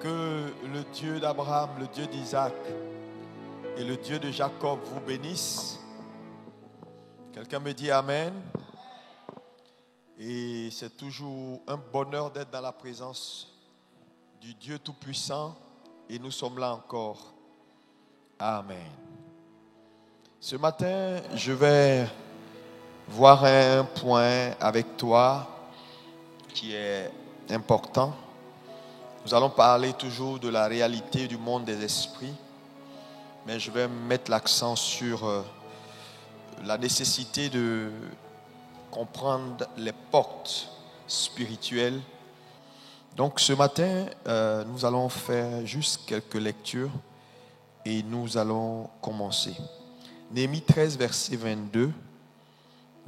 Que le Dieu d'Abraham, le Dieu d'Isaac et le Dieu de Jacob vous bénissent. Quelqu'un me dit Amen. Et c'est toujours un bonheur d'être dans la présence du Dieu Tout-Puissant. Et nous sommes là encore. Amen. Ce matin, je vais voir un point avec toi qui est important. Nous allons parler toujours de la réalité du monde des esprits, mais je vais mettre l'accent sur la nécessité de comprendre les portes spirituelles. Donc ce matin, nous allons faire juste quelques lectures et nous allons commencer. Néhémie 13, verset 22.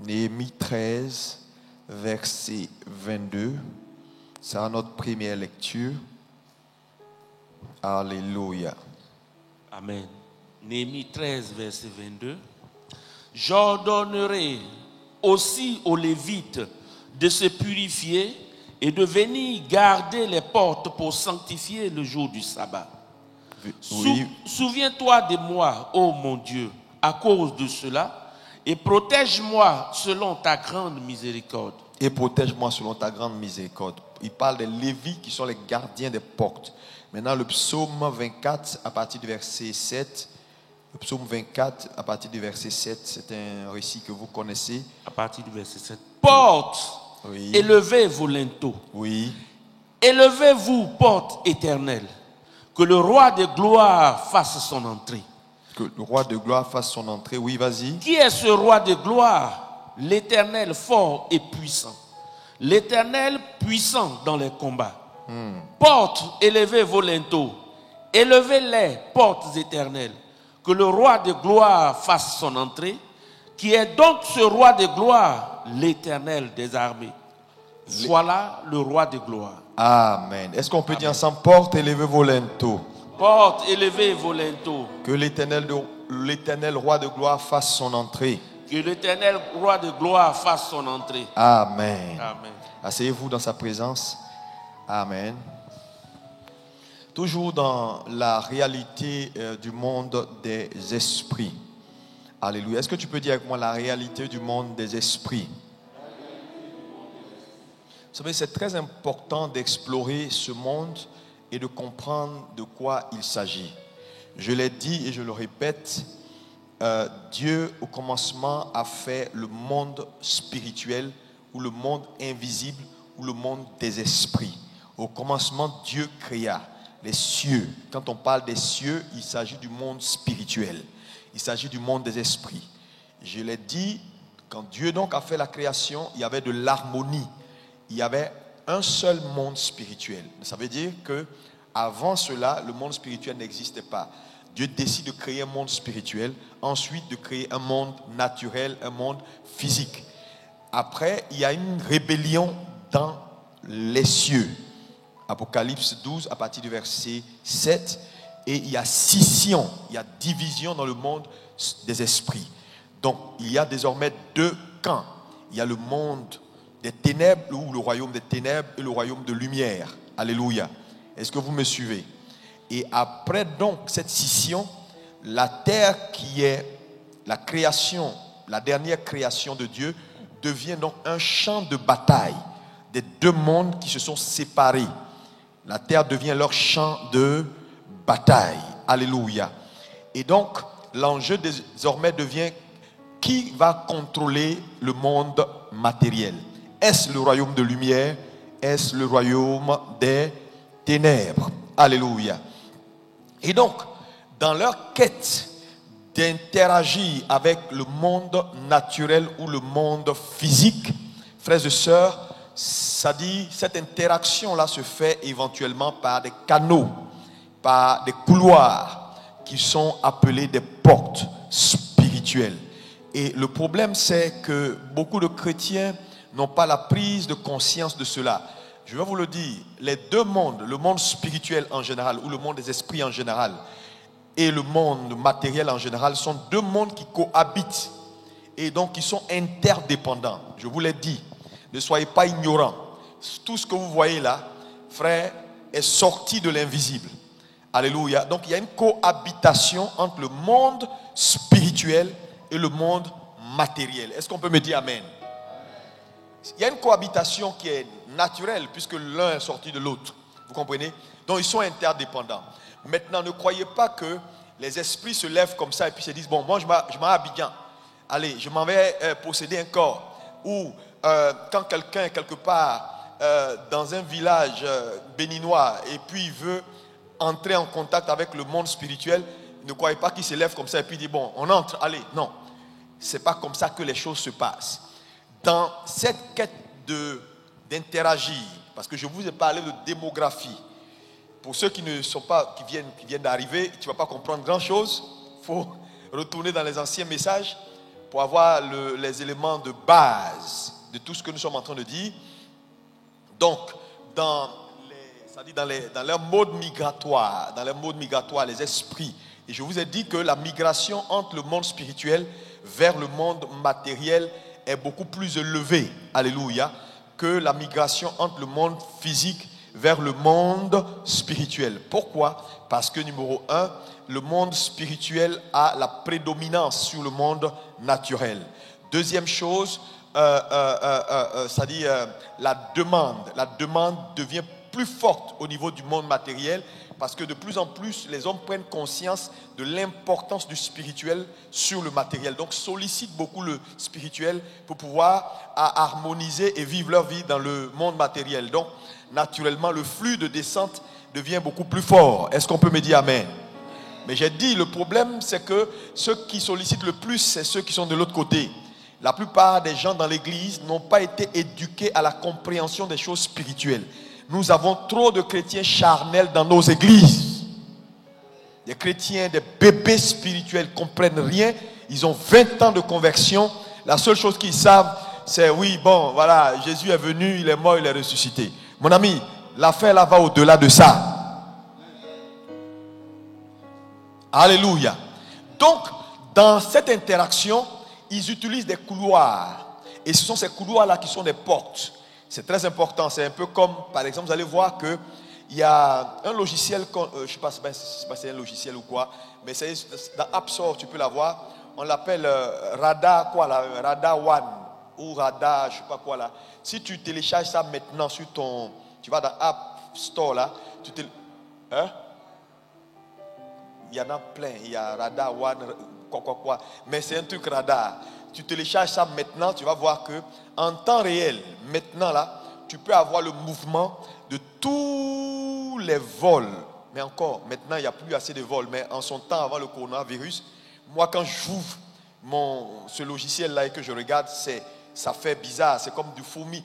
Néhémie 13, verset 22. C'est notre première lecture. Alléluia. Amen. Néhémie 13, verset 22. J'ordonnerai aussi aux Lévites de se purifier et de venir garder les portes pour sanctifier le jour du sabbat. Oui. Souviens-toi de moi, ô mon Dieu, à cause de cela, et protège-moi selon ta grande miséricorde. Et protège-moi selon ta grande miséricorde. Il parle des Lévites qui sont les gardiens des portes. Maintenant, le psaume 24, à partir du verset 7. Le psaume 24, à partir du verset 7, c'est un récit que vous connaissez. À partir du verset 7. Portes, oui. Élevez vos linteaux. Oui. Élevez-vous, portes éternelles. Que le roi de gloire fasse son entrée. Que le roi de gloire fasse son entrée. Oui, vas-y. Qui est ce roi de gloire? L'Éternel fort et puissant. L'Éternel puissant dans les combats. Portes, élevez vos linteaux. Élevez-les, portes éternelles. Que le roi de gloire fasse son entrée. Qui est donc ce roi de gloire? L'Éternel des armées. Voilà le roi de gloire. Amen. Est-ce qu'on peut dire ensemble, portes, élevez vos linteaux. Portes, élevez vos linteaux. Que l'Éternel roi de gloire fasse son entrée. Que l'Éternel roi de gloire fasse son entrée. Amen. Amen. Asseyez-vous dans sa présence. Amen. Toujours dans la réalité du monde des esprits. Alléluia. Est-ce que tu peux dire avec moi la réalité du monde des esprits? Vous savez, c'est très important d'explorer ce monde et de comprendre de quoi il s'agit. Je l'ai dit et je le répète, Dieu au commencement a fait le monde spirituel ou le monde invisible ou le monde des esprits. Au commencement, Dieu créa les cieux. Quand on parle des cieux, il s'agit du monde spirituel. Il s'agit du monde des esprits. Je l'ai dit, quand Dieu donc a fait la création, il y avait de l'harmonie. Il y avait un seul monde spirituel. Ça veut dire que avant cela, le monde spirituel n'existait pas. Dieu décide de créer un monde spirituel, ensuite de créer un monde naturel, un monde physique. Après, il y a une rébellion dans les cieux. Apocalypse 12, à partir du verset 7. Et il y a scission, il y a division dans le monde des esprits. Donc, il y a désormais deux camps. Il y a le monde des ténèbres ou le royaume des ténèbres et le royaume de lumière. Alléluia. Est-ce que vous me suivez? Et après donc cette scission, la terre qui est la création, la dernière création de Dieu, devient donc un champ de bataille des deux mondes qui se sont séparés. La terre devient leur champ de bataille. Alléluia. Et donc, l'enjeu désormais devient qui va contrôler le monde matériel? Est-ce le royaume de lumière? Est-ce le royaume des ténèbres? Alléluia. Et donc, dans leur quête d'interagir avec le monde naturel ou le monde physique, frères et sœurs, ça dit, cette interaction-là se fait éventuellement par des canaux, par des couloirs qui sont appelés des portes spirituelles. Et le problème, c'est que beaucoup de chrétiens n'ont pas la prise de conscience de cela. Je vais vous le dire, les deux mondes, le monde spirituel en général ou le monde des esprits en général et le monde matériel en général sont deux mondes qui cohabitent et donc qui sont interdépendants. Je vous l'ai dit, ne soyez pas ignorants. Tout ce que vous voyez là, frère, est sorti de l'invisible. Alléluia. Donc il y a une cohabitation entre le monde spirituel et le monde matériel. Est-ce qu'on peut me dire amen? Il y a une cohabitation qui est naturelle puisque l'un est sorti de l'autre. Vous comprenez? Donc ils sont interdépendants. Maintenant, ne croyez pas que les esprits se lèvent comme ça et puis se disent, bon, moi je m'en vais à Abidjan. Allez, je m'en vais posséder un corps. Ou quand quelqu'un est quelque part dans un village béninois et puis il veut entrer en contact avec le monde spirituel, ne croyez pas qu'il se lève comme ça et puis dit, bon, on entre, allez. Non, c'est pas comme ça que les choses se passent. Dans cette quête d'interagir, parce que je vous ai parlé de démographie, pour ceux qui ne sont pas, qui viennent d'arriver, tu ne vas pas comprendre grand chose. Il faut retourner dans les anciens messages pour avoir les éléments de base de tout ce que nous sommes en train de dire. Donc, dans leur mode migratoire, les esprits. Et je vous ai dit que la migration entre le monde spirituel vers le monde matériel est beaucoup plus élevée, alléluia, que la migration entre le monde physique vers le monde spirituel. Pourquoi? Parce que numéro 1, le monde spirituel a la prédominance sur le monde naturel. Deuxième chose, c'est-à-dire la demande devient plus forte au niveau du monde matériel parce que de plus en plus les hommes prennent conscience de l'importance du spirituel sur le matériel, donc sollicitent beaucoup le spirituel pour pouvoir harmoniser et vivre leur vie dans le monde matériel. Donc naturellement le flux de descente devient beaucoup plus fort. Est-ce qu'on peut me dire amen? Mais j'ai dit, le problème c'est que ceux qui sollicitent le plus, c'est ceux qui sont de l'autre côté. La plupart des gens dans l'église n'ont pas été éduqués à la compréhension des choses spirituelles. Nous avons trop de chrétiens charnels dans nos églises. Des chrétiens, des bébés spirituels ne comprennent rien. Ils ont 20 ans de conversion. La seule chose qu'ils savent, c'est oui, bon, voilà, Jésus est venu, il est mort, il est ressuscité. Mon ami, l'affaire là va au-delà de ça. Alléluia. Donc, dans cette interaction, ils utilisent des couloirs. Et ce sont ces couloirs-là qui sont des portes. C'est très important. C'est un peu comme, par exemple, vous allez voir qu'il y a un logiciel, je ne sais pas si c'est un logiciel ou quoi, mais c'est dans App Store, tu peux l'avoir. On l'appelle Radar, quoi là, Radar One ou Radar, je ne sais pas quoi là. Si tu télécharges ça maintenant sur ton, tu vas dans App Store là, il y en a plein. Il y a Radar One, quoi. Mais c'est un truc radar. Tu télécharges ça maintenant, tu vas voir que en temps réel, maintenant là, tu peux avoir le mouvement de tous les vols. Mais encore, maintenant il n'y a plus assez de vols. Mais en son temps, avant le coronavirus, moi quand j'ouvre ce logiciel là et que je regarde, ça fait bizarre. C'est comme du fourmi.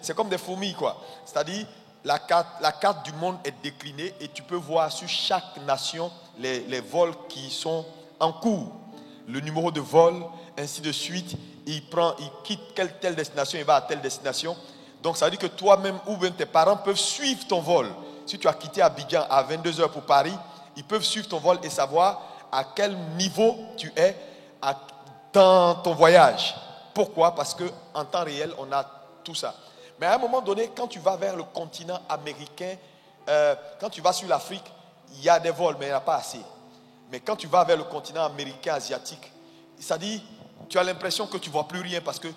C'est comme des fourmis quoi. C'est-à-dire la carte du monde est déclinée et tu peux voir sur chaque nation les vols qui sont en cours. Le numéro de vol, ainsi de suite, il quitte telle destination, il va à telle destination. Donc ça veut dire que toi-même ou même tes parents peuvent suivre ton vol. Si tu as quitté Abidjan à 22h pour Paris, ils peuvent suivre ton vol et savoir à quel niveau tu es dans ton voyage. Pourquoi? Parce qu'en temps réel, on a tout ça. Mais à un moment donné, quand tu vas vers le continent américain, quand tu vas sur l'Afrique, il y a des vols, mais il n'y en a pas assez. Mais quand tu vas vers le continent américain, asiatique, c'est-à-dire, tu as l'impression que tu ne vois plus rien parce que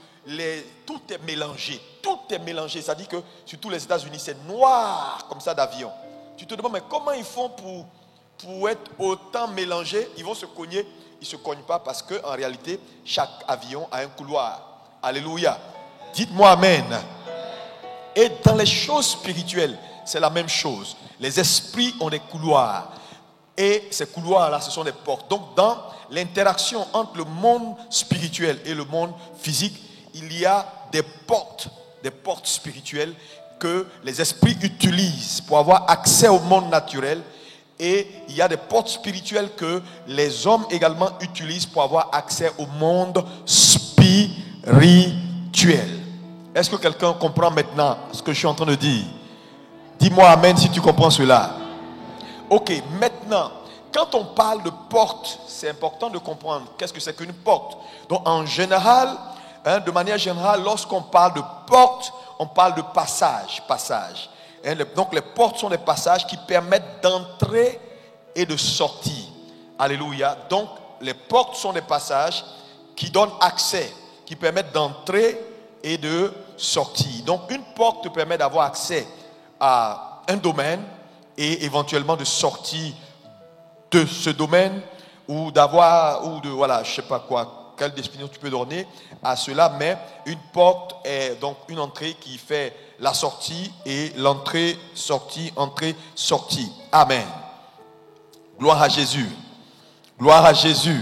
tout est mélangé. Tout est mélangé. C'est-à-dire que, surtout les États-Unis, c'est noir comme ça d'avion. Tu te demandes, mais comment ils font pour être autant mélangés? Ils vont se cogner. Ils ne se cognent pas parce qu'en réalité, chaque avion a un couloir. Alléluia. Dites-moi amen. Et dans les choses spirituelles, c'est la même chose. Les esprits ont des couloirs. Et ces couloirs-là, ce sont des portes. Donc, dans l'interaction entre le monde spirituel et le monde physique, il y a des portes spirituelles que les esprits utilisent pour avoir accès au monde naturel. Et il y a des portes spirituelles que les hommes également utilisent pour avoir accès au monde spirituel. Est-ce que quelqu'un comprend maintenant ce que je suis en train de dire? Dis-moi amen si tu comprends cela. Ok, maintenant, quand on parle de porte, c'est important de comprendre qu'est-ce que c'est qu'une porte. Donc en général, de manière générale, lorsqu'on parle de porte, on parle de passage. Donc les portes sont des passages qui permettent d'entrer et de sortir. Alléluia. Donc les portes sont des passages qui donnent accès, qui permettent d'entrer et de sortir. Donc une porte te permet d'avoir accès à un domaine et éventuellement de sortir de ce domaine ou voilà, je sais pas quoi, quelle définition tu peux donner à cela, mais une porte est donc une entrée qui fait la sortie et l'entrée, sortie, entrée, sortie. Amen. Gloire à Jésus. Gloire à Jésus.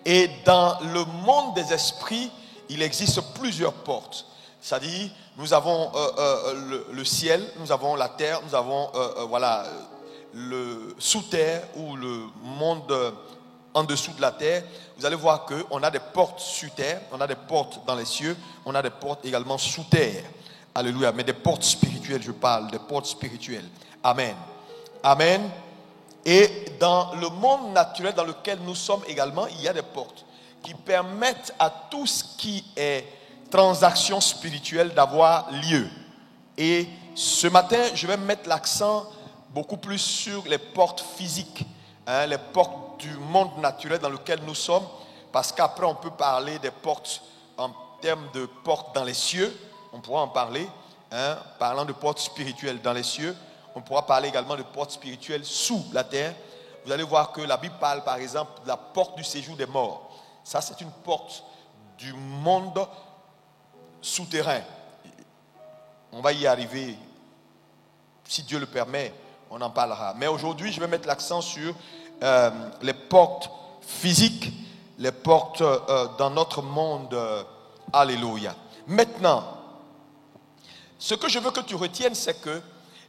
Et dans le monde des esprits, il existe plusieurs portes. C'est-à-dire, nous avons le ciel, nous avons la terre, nous avons le sous-terre ou le monde en dessous de la terre. Vous allez voir qu'on a des portes sur terre, on a des portes dans les cieux, on a des portes également sous terre. Alléluia. Mais des portes spirituelles, je parle, des portes spirituelles. Amen. Amen. Et dans le monde naturel dans lequel nous sommes également, il y a des portes qui permettent à tout ce qui est transaction spirituelle d'avoir lieu. Et ce matin, je vais mettre l'accent beaucoup plus sur les portes physiques, les portes du monde naturel dans lequel nous sommes, parce qu'après on peut parler des portes en termes de portes dans les cieux, on pourra en parler, parlant de portes spirituelles dans les cieux. On pourra parler également de portes spirituelles sous la terre. Vous allez voir que la Bible parle par exemple de la porte du séjour des morts. Ça, c'est une porte du monde souterrain. On va y arriver. Si Dieu le permet, on en parlera. Mais aujourd'hui, je vais mettre l'accent sur les portes physiques, les portes dans notre monde. Alléluia. Maintenant, ce que je veux que tu retiennes, c'est que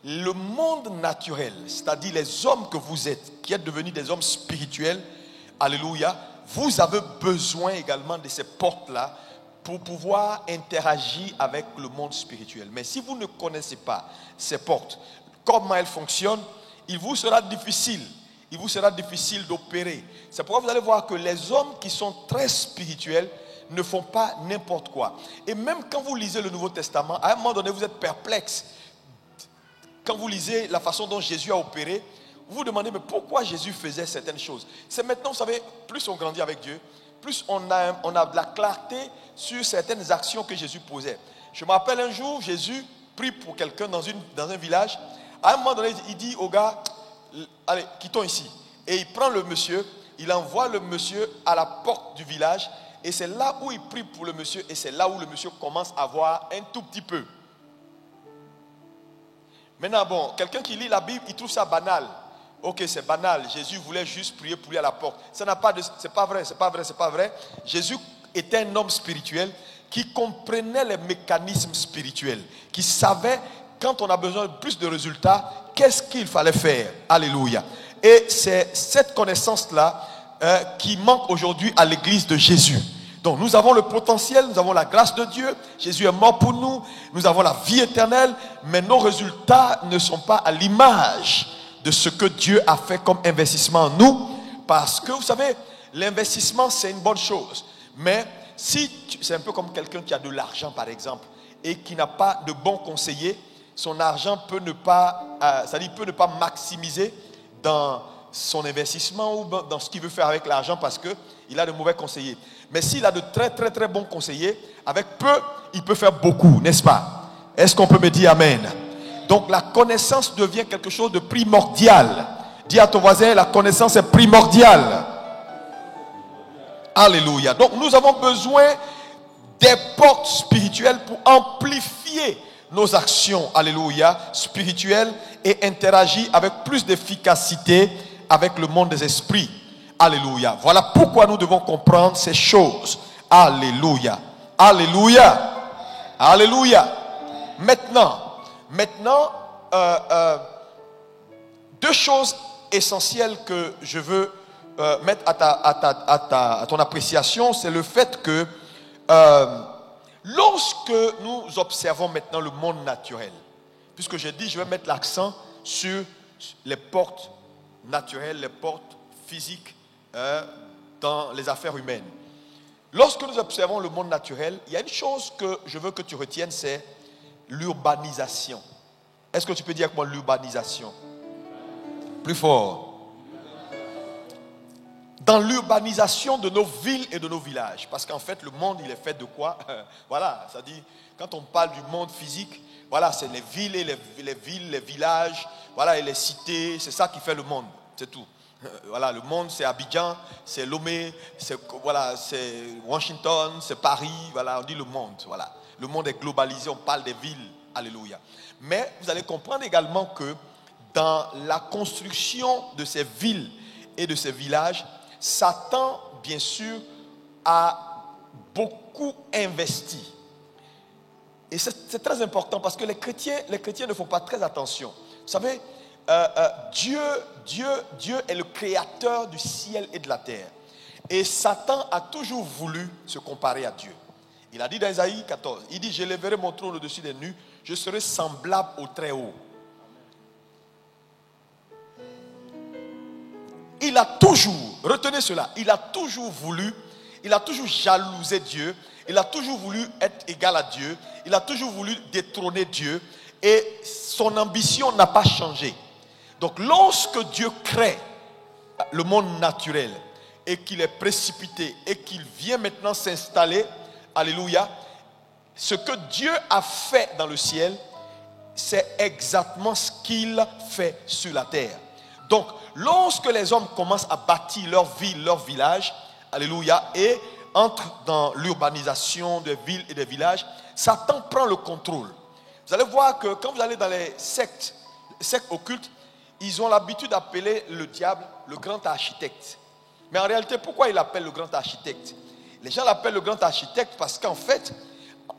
le monde naturel, c'est-à-dire les hommes que vous êtes, qui êtes devenus des hommes spirituels, alléluia, vous avez besoin également de ces portes-là pour pouvoir interagir avec le monde spirituel. Mais si vous ne connaissez pas ces portes, comment elles fonctionnent, il vous sera difficile d'opérer. C'est pourquoi vous allez voir que les hommes qui sont très spirituels ne font pas n'importe quoi. Et même quand vous lisez le Nouveau Testament, à un moment donné, vous êtes perplexe. Quand vous lisez la façon dont Jésus a opéré, vous vous demandez, mais pourquoi Jésus faisait certaines choses? C'est maintenant, vous savez, plus on grandit avec Dieu, plus on a de la clarté sur certaines actions que Jésus posait. Je me rappelle un jour, Jésus prie pour quelqu'un dans un village. À un moment donné, il dit au gars, allez, quittons ici. Et il prend le monsieur, il envoie le monsieur à la porte du village. Et c'est là où il prie pour le monsieur. Et c'est là où le monsieur commence à voir un tout petit peu. Maintenant, bon, quelqu'un qui lit la Bible, il trouve ça banal. Ok, c'est banal. Jésus voulait juste prier pour lui à la porte. C'est pas vrai. Jésus était un homme spirituel qui comprenait les mécanismes spirituels, qui savait quand on a besoin de plus de résultats, qu'est-ce qu'il fallait faire. Alléluia. Et c'est cette connaissance-là qui manque aujourd'hui à l'église de Jésus. Donc nous avons le potentiel, nous avons la grâce de Dieu, Jésus est mort pour nous, nous avons la vie éternelle, mais nos résultats ne sont pas à l'image de ce que Dieu a fait comme investissement en nous, parce que vous savez, l'investissement c'est une bonne chose, mais c'est un peu comme quelqu'un qui a de l'argent par exemple, et qui n'a pas de bons conseillers, son argent peut ne pas maximiser dans son investissement ou dans ce qu'il veut faire avec l'argent parce qu'il a de mauvais conseillers. Mais s'il a de très très très bons conseillers, avec peu, il peut faire beaucoup, n'est-ce pas? Est-ce qu'on peut me dire amen? Donc la connaissance devient quelque chose de primordial. Dis à ton voisin, la connaissance est primordiale. Alléluia. Donc nous avons besoin des portes spirituelles pour amplifier nos actions, alléluia, spirituelles et interagir avec plus d'efficacité avec le monde des esprits. Alléluia. Voilà pourquoi nous devons comprendre ces choses. Alléluia. Alléluia. Alléluia. Maintenant, deux choses essentielles que je veux mettre à ton appréciation, c'est le fait que lorsque nous observons maintenant le monde naturel, puisque j'ai dit je vais mettre l'accent sur les portes naturelles, les portes physiques dans les affaires humaines. Lorsque nous observons le monde naturel, il y a une chose que je veux que tu retiennes, c'est l'urbanisation. Est-ce que tu peux dire avec moi l'urbanisation? Plus fort. Dans l'urbanisation de nos villes et de nos villages. Parce qu'en fait, le monde, il est fait de quoi? Voilà, ça dit, quand on parle du monde physique, voilà, c'est les villes et les villages, voilà, et les cités, c'est ça qui fait le monde, c'est tout. Voilà, le monde, c'est Abidjan, c'est Lomé, c'est Washington, c'est Paris, voilà, on dit le monde, voilà. Le monde est globalisé, on parle des villes, alléluia. Mais vous allez comprendre également que dans la construction de ces villes et de ces villages, Satan, bien sûr, a beaucoup investi. Et c'est très important parce que les chrétiens ne font pas très attention. Vous savez, Dieu est le créateur du ciel et de la terre. Et Satan a toujours voulu se comparer à Dieu. Il a dit dans Isaïe 14, il dit, j'élèverai mon trône au-dessus des nues, je serai semblable au Très-Haut. Il a toujours, retenez cela, il a toujours jalousé Dieu, il a toujours voulu être égal à Dieu, il a toujours voulu détrôner Dieu et son ambition n'a pas changé. Donc lorsque Dieu crée le monde naturel et qu'il est précipité et qu'il vient maintenant s'installer, alléluia, ce que Dieu a fait dans le ciel, c'est exactement ce qu'il fait sur la terre. Donc, lorsque les hommes commencent à bâtir leur ville, leur village, alléluia, et entrent dans l'urbanisation des villes et des villages, Satan prend le contrôle. Vous allez voir que quand vous allez dans les sectes occultes, ils ont l'habitude d'appeler le diable le grand architecte. Mais en réalité, pourquoi ils l'appellent le grand architecte? Les gens l'appellent le grand architecte parce qu'en fait,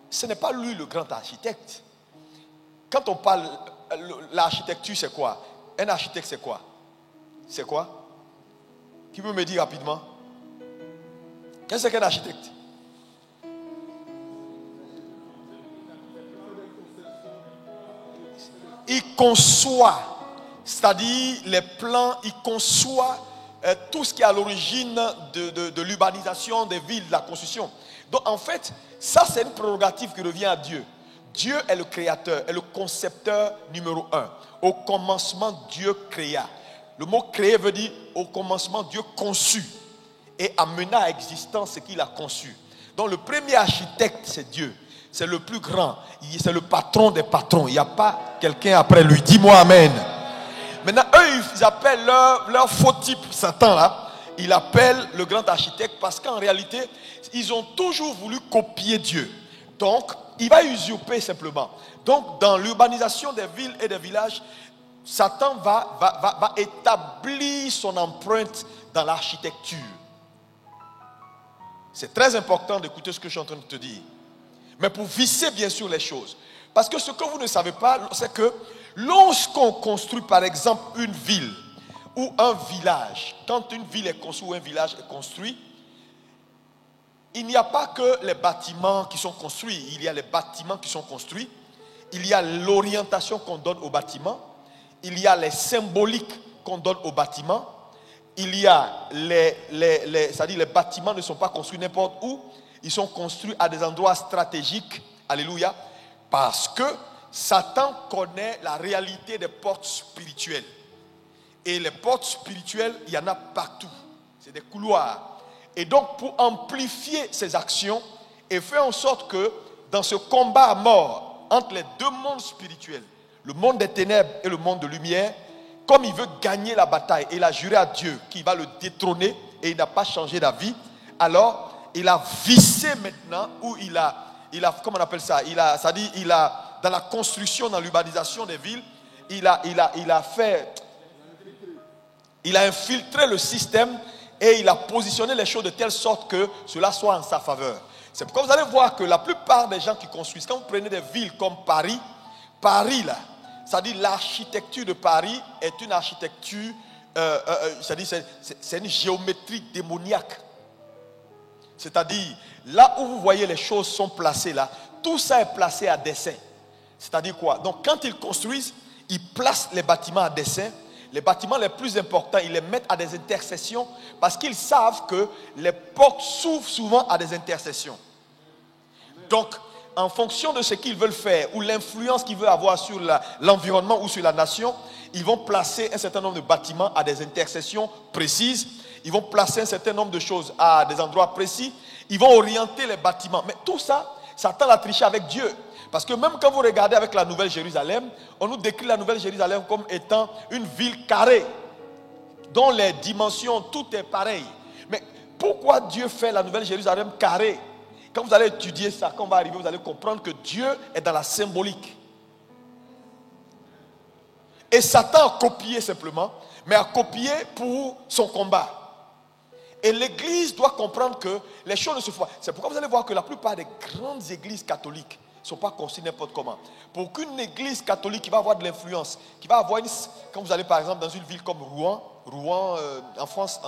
ce n'est pas lui le grand architecte. Quand on parle, l'architecture, c'est quoi? Un architecte, c'est quoi? C'est quoi? Qui peut me dire rapidement? Qu'est-ce que c'est qu'un architecte? Il conçoit, c'est-à-dire les plans, il conçoit tout ce qui est à l'origine de l'urbanisation des villes, de la construction. Donc en fait, ça c'est une prérogative qui revient à Dieu. Dieu est le créateur, est le concepteur numéro 1. Au commencement, Dieu créa. Le mot créer veut dire au commencement, Dieu conçut et amena à existence ce qu'il a conçu. Donc le premier architecte, c'est Dieu. C'est le plus grand. C'est le patron des patrons. Il n'y a pas quelqu'un après lui. Dis-moi amen. Maintenant, eux, ils appellent leur faux type, Satan là, ils l'appellent le grand architecte parce qu'en réalité, ils ont toujours voulu copier Dieu. Donc, il va usurper simplement. Donc, dans l'urbanisation des villes et des villages, Satan va établir son empreinte dans l'architecture. C'est très important d'écouter ce que je suis en train de te dire. Mais pour visser bien sûr les choses. Parce que ce que vous ne savez pas, c'est que lorsqu'on construit par exemple une ville ou un village, quand une ville est construite ou un village est construit, il n'y a pas que les bâtiments qui sont construits, il y a les bâtiments qui sont construits, il y a l'orientation qu'on donne aux bâtiments, il y a les symboliques qu'on donne aux bâtiments, il y a c'est-à-dire les bâtiments ne sont pas construits n'importe où, ils sont construits à des endroits stratégiques, alléluia, parce que Satan connaît la réalité des portes spirituelles. Et les portes spirituelles, il y en a partout. C'est des couloirs. Et donc, pour amplifier ces actions et faire en sorte que dans ce combat à mort entre les deux mondes spirituels, le monde des ténèbres et le monde de lumière, comme il veut gagner la bataille, et il a juré à Dieu qu'il va le détrôner et il n'a pas changé d'avis, alors il a vissé maintenant, ou il a comment on appelle ça, c'est-à-dire il a, dans la construction, dans l'urbanisation des villes, il a infiltré le système et il a positionné les choses de telle sorte que cela soit en sa faveur. C'est pourquoi vous allez voir que la plupart des gens qui construisent, quand vous prenez des villes comme Paris là, c'est-à-dire l'architecture de Paris est une architecture, c'est-à-dire c'est une géométrie démoniaque. C'est-à-dire, là où vous voyez les choses sont placées là, tout ça est placé à dessein. C'est-à-dire quoi? Donc quand ils construisent, ils placent les bâtiments à dessein. Les bâtiments les plus importants, ils les mettent à des intersections parce qu'ils savent que les portes s'ouvrent souvent à des intersections. Donc, en fonction de ce qu'ils veulent faire ou l'influence qu'ils veulent avoir sur l'environnement ou sur la nation, ils vont placer un certain nombre de bâtiments à des intersections précises. Ils vont placer un certain nombre de choses à des endroits précis. Ils vont orienter les bâtiments. Mais tout ça, Satan l'a triché avec Dieu. Parce que même quand vous regardez avec la Nouvelle Jérusalem, on nous décrit la Nouvelle Jérusalem comme étant une ville carrée, dont les dimensions, tout est pareil. Mais pourquoi Dieu fait la Nouvelle Jérusalem carrée? Quand vous allez étudier ça, quand on va arriver, vous allez comprendre que Dieu est dans la symbolique. Et Satan a copié simplement, mais a copié pour son combat. Et l'Église doit comprendre que les choses ne se font pas. C'est pourquoi vous allez voir que la plupart des grandes églises catholiques ne sont pas construites n'importe comment. Pour qu'une église catholique qui va avoir de l'influence, qui va avoir quand vous allez par exemple dans une ville comme Rouen en France,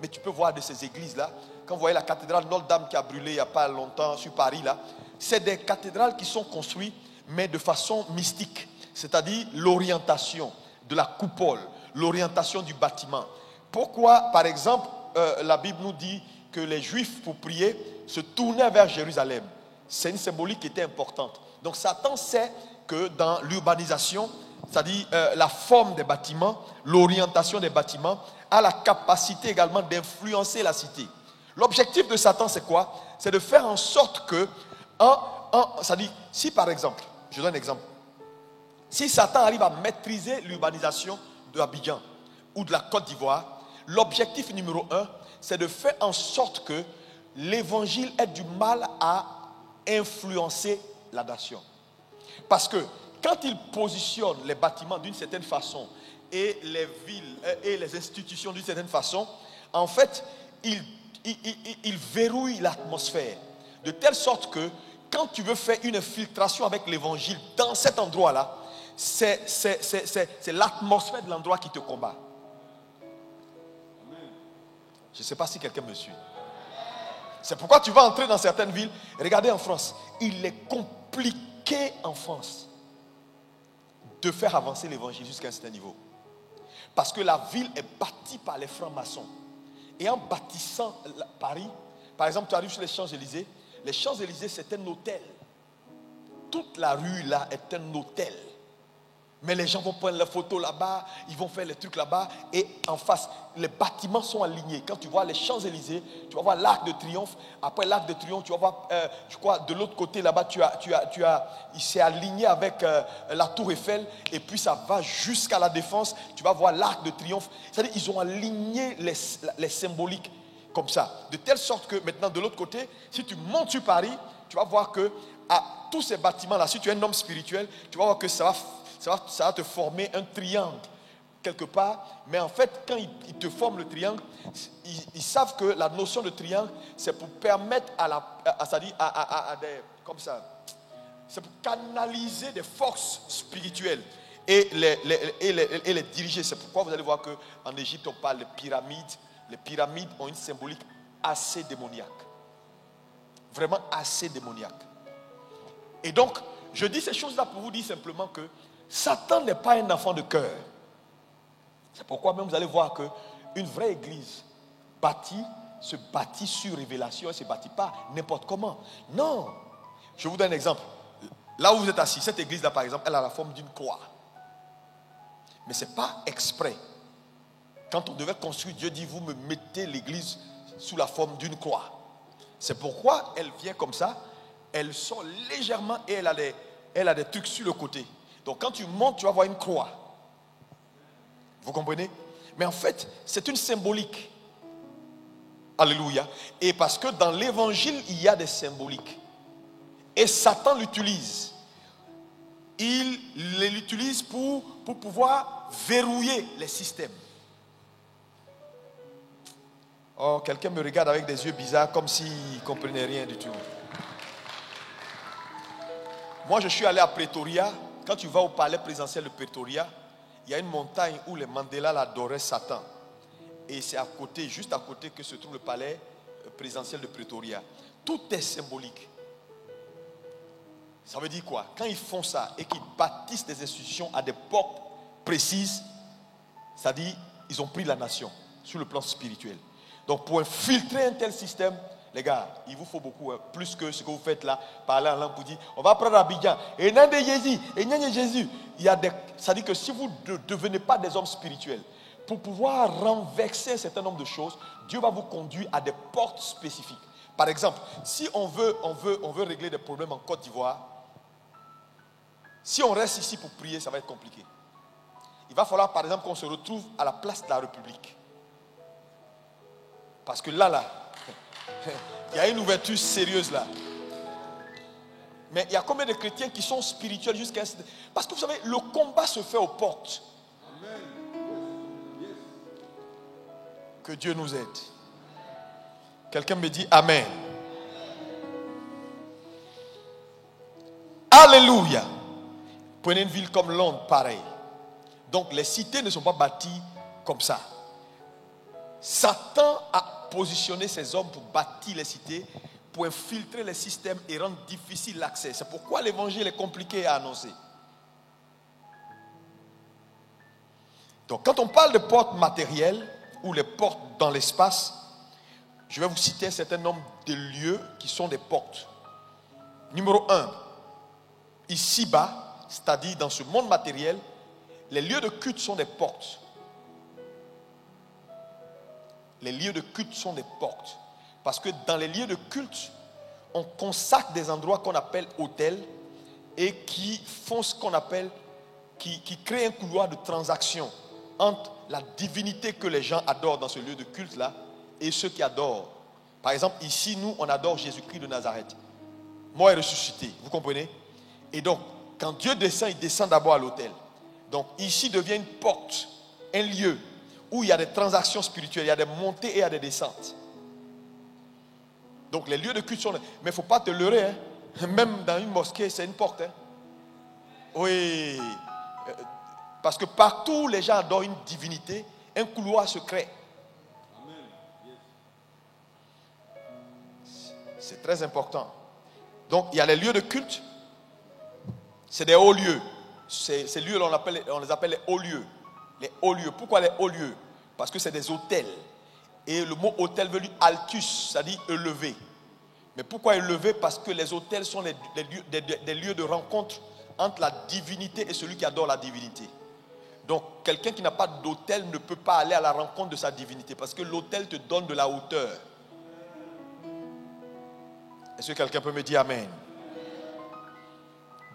mais tu peux voir de ces églises-là, quand vous voyez la cathédrale Notre-Dame qui a brûlé il n'y a pas longtemps sur Paris, là, c'est des cathédrales qui sont construites, mais de façon mystique. C'est-à-dire l'orientation de la coupole, l'orientation du bâtiment. Pourquoi, par exemple, la Bible nous dit que les Juifs, pour prier, se tournaient vers Jérusalem? C'est une symbolique qui était importante. Donc Satan sait que dans l'urbanisation, c'est-à-dire la forme des bâtiments, l'orientation des bâtiments, a la capacité également d'influencer la cité. L'objectif de Satan, c'est quoi? C'est de faire en sorte que, c'est-à-dire, si par exemple, je donne un exemple, si Satan arrive à maîtriser l'urbanisation de Abidjan ou de la Côte d'Ivoire, l'objectif numéro 1, c'est de faire en sorte que l'évangile ait du mal à influencer la nation. Parce que quand il positionne les bâtiments d'une certaine façon et les villes et les institutions d'une certaine façon, en fait, il verrouille l'atmosphère. De telle sorte que quand tu veux faire une infiltration avec l'évangile dans cet endroit-là, c'est l'atmosphère de l'endroit qui te combat. Je ne sais pas si quelqu'un me suit. C'est pourquoi tu vas entrer dans certaines villes. Regardez en France, il est compliqué en France de faire avancer l'évangile jusqu'à un certain niveau. Parce que la ville est bâtie par les francs-maçons. Et en bâtissant Paris, par exemple, tu arrives sur les Champs-Élysées. Les Champs-Élysées, c'est un hôtel. Toute la rue là est un hôtel. Mais les gens vont prendre les photos là-bas, ils vont faire les trucs là-bas. Et en face, les bâtiments sont alignés. Quand tu vois les Champs-Élysées, tu vas voir l'Arc de Triomphe. Après l'Arc de Triomphe, tu vas voir, je crois, de l'autre côté là-bas, il s'est aligné avec la Tour Eiffel. Et puis ça va jusqu'à la Défense. Tu vas voir l'Arc de Triomphe. C'est-à-dire qu'ils ont aligné les symboliques comme ça. De telle sorte que maintenant, de l'autre côté, si tu montes sur Paris, tu vas voir que à tous ces bâtiments-là, si tu es un homme spirituel, tu vas voir que ça va te former un triangle quelque part. Mais en fait, quand ils te forment le triangle, ils savent que la notion de triangle, c'est pour permettre comme ça, c'est pour canaliser des forces spirituelles et les diriger. C'est pourquoi vous allez voir qu'en Égypte, on parle de pyramides. Les pyramides ont une symbolique assez démoniaque. Vraiment assez démoniaque. Et donc, je dis ces choses-là pour vous dire simplement que Satan n'est pas un enfant de cœur. C'est pourquoi même vous allez voir qu'une vraie église se bâtit sur révélation. Elle ne se bâtit pas n'importe comment. Non. Je vous donne un exemple. Là où vous êtes assis, cette église-là par exemple, elle a la forme d'une croix. Mais ce n'est pas exprès. Quand on devait construire, Dieu dit, vous me mettez l'église sous la forme d'une croix. C'est pourquoi elle vient comme ça. Elle sort légèrement et elle a des trucs sur le côté. Donc quand tu montes, tu vas voir une croix. Vous comprenez? Mais en fait, c'est une symbolique. Alléluia. Et parce que dans l'évangile, il y a des symboliques. Et Satan l'utilise. Il l'utilise pour pouvoir verrouiller les systèmes. Oh, quelqu'un me regarde avec des yeux bizarres comme s'il ne comprenait rien du tout. Moi, je suis allé à Pretoria. Quand tu vas au palais présidentiel de Pretoria, il y a une montagne où les Mandela adoraient Satan. Et c'est à côté, juste à côté, que se trouve le palais présidentiel de Pretoria. Tout est symbolique. Ça veut dire quoi? Quand ils font ça et qu'ils bâtissent des institutions à des portes précises, c'est-à-dire ils ont pris la nation sur le plan spirituel. Donc pour infiltrer un tel système, Les gars, il vous faut beaucoup, plus que ce que vous faites là, parler en langue pour dire, on va prendre Abidjan, et nom de Jésus, et nom de Jésus. Ça dit que si vous ne devenez pas des hommes spirituels, pour pouvoir renverser un certain nombre de choses, Dieu va vous conduire à des portes spécifiques. Par exemple, si on veut régler des problèmes en Côte d'Ivoire, si on reste ici pour prier, ça va être compliqué. Il va falloir par exemple qu'on se retrouve à la place de la République. Parce que là, il y a une ouverture sérieuse là. Mais il y a combien de chrétiens qui sont spirituels jusqu'à... Parce que vous savez, le combat se fait aux portes. Que Dieu nous aide. Quelqu'un me dit Amen. Alléluia. Prenez une ville comme Londres, pareil. Donc les cités ne sont pas bâties comme ça. Satan a positionné ses hommes pour bâtir les cités, pour infiltrer les systèmes et rendre difficile l'accès. C'est pourquoi l'évangile est compliqué à annoncer. Donc quand on parle de portes matérielles ou les portes dans l'espace, je vais vous citer un certain nombre de lieux qui sont des portes. Numéro 1, ici-bas, c'est-à-dire dans ce monde matériel, les lieux de culte sont des portes. Les lieux de culte sont des portes. Parce que dans les lieux de culte, on consacre des endroits qu'on appelle hôtels et qui font ce qu'on appelle, qui créent un couloir de transaction entre la divinité que les gens adorent dans ce lieu de culte-là et ceux qui adorent. Par exemple, ici, nous, on adore Jésus-Christ de Nazareth. Mort et ressuscité, vous comprenez? Et donc, quand Dieu descend, il descend d'abord à l'autel. Donc, ici devient une porte, un lieu où il y a des transactions spirituelles, il y a des montées et il y a des descentes. Donc, les lieux de culte sont... Mais il ne faut pas te leurrer, hein. Même dans une mosquée, c'est une porte. Hein. Oui. Parce que partout où les gens adorent une divinité, un couloir se crée. C'est très important. Donc, il y a les lieux de culte. C'est des hauts lieux. Ces lieux-là, on les appelle les hauts lieux. Les hauts lieux. Pourquoi les hauts lieux? Parce que c'est des hôtels. Et le mot hôtel veut dire altus, c'est-à-dire élevé. Mais pourquoi élevé? Parce que les hôtels sont des lieux de rencontre entre la divinité et celui qui adore la divinité. Donc, quelqu'un qui n'a pas d'hôtel ne peut pas aller à la rencontre de sa divinité. Parce que l'hôtel te donne de la hauteur. Est-ce que quelqu'un peut me dire Amen?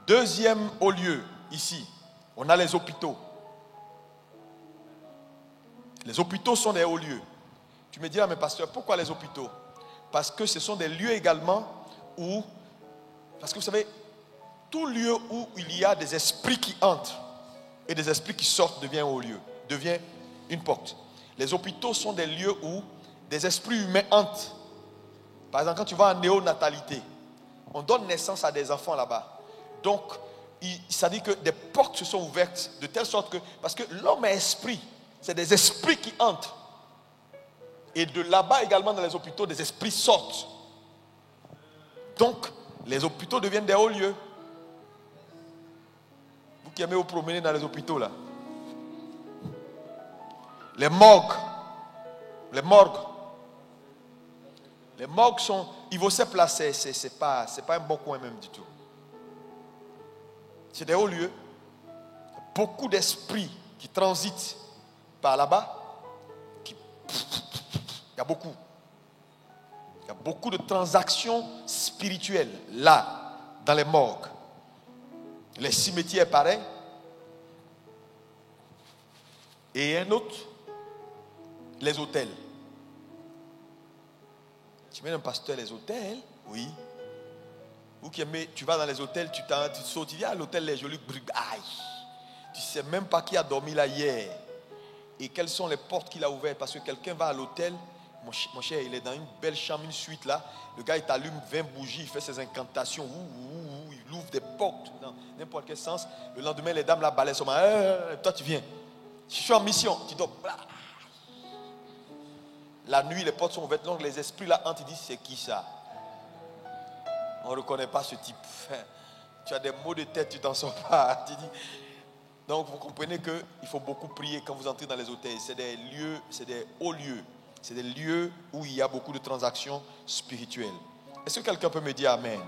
Deuxième haut lieu, ici, on a les hôpitaux. Les hôpitaux sont des hauts lieux. Tu me dis, mais pasteur, pourquoi les hôpitaux? Parce que ce sont des lieux également où, parce que vous savez, tout lieu où il y a des esprits qui entrent et des esprits qui sortent devient un haut lieu, devient une porte. Les hôpitaux sont des lieux où des esprits humains entrent. Par exemple, quand tu vas en néonatalité, on donne naissance à des enfants là-bas. Donc, ça dit que des portes se sont ouvertes de telle sorte que, parce que l'homme est esprit, c'est des esprits qui entrent. Et de là-bas également dans les hôpitaux, des esprits sortent. Donc, les hôpitaux deviennent des hauts lieux. Vous qui aimez vous promener dans les hôpitaux là. Les morgues. Les morgues. Les morgues sont... Ils vont se placer, c'est pas un bon coin même du tout. C'est des hauts lieux. Beaucoup d'esprits qui transitent par là-bas. Il y a beaucoup. Il y a beaucoup de transactions spirituelles là, dans les morgues. Les cimetières, pareil. Et un autre, les hôtels. Tu mets un pasteur les hôtels? Oui. Vous qui aimez, tu vas dans les hôtels, tu sautes, tu dis, ah, l'hôtel, les jolies briques. Aïe. Tu ne sais même pas qui a dormi là hier. Et quelles sont les portes qu'il a ouvertes. Parce que quelqu'un va à l'hôtel, mon cher, il est dans une belle chambre, une suite là. Le gars, il t'allume 20 bougies, il fait ses incantations. Il ouvre des portes dans n'importe quel sens. Le lendemain, les dames là balayent sur moi. Toi, tu viens. Je suis en mission. Tu dors. La nuit, les portes sont ouvertes. Donc, les esprits là entrent. Ils disent, c'est qui ça? On ne reconnaît pas ce type. Tu as des maux de tête, tu t'en sors pas. Tu dis... Donc, vous comprenez qu'il faut beaucoup prier quand vous entrez dans les hôtels. C'est des lieux, c'est des hauts lieux. C'est des lieux où il y a beaucoup de transactions spirituelles. Est-ce que quelqu'un peut me dire Amen?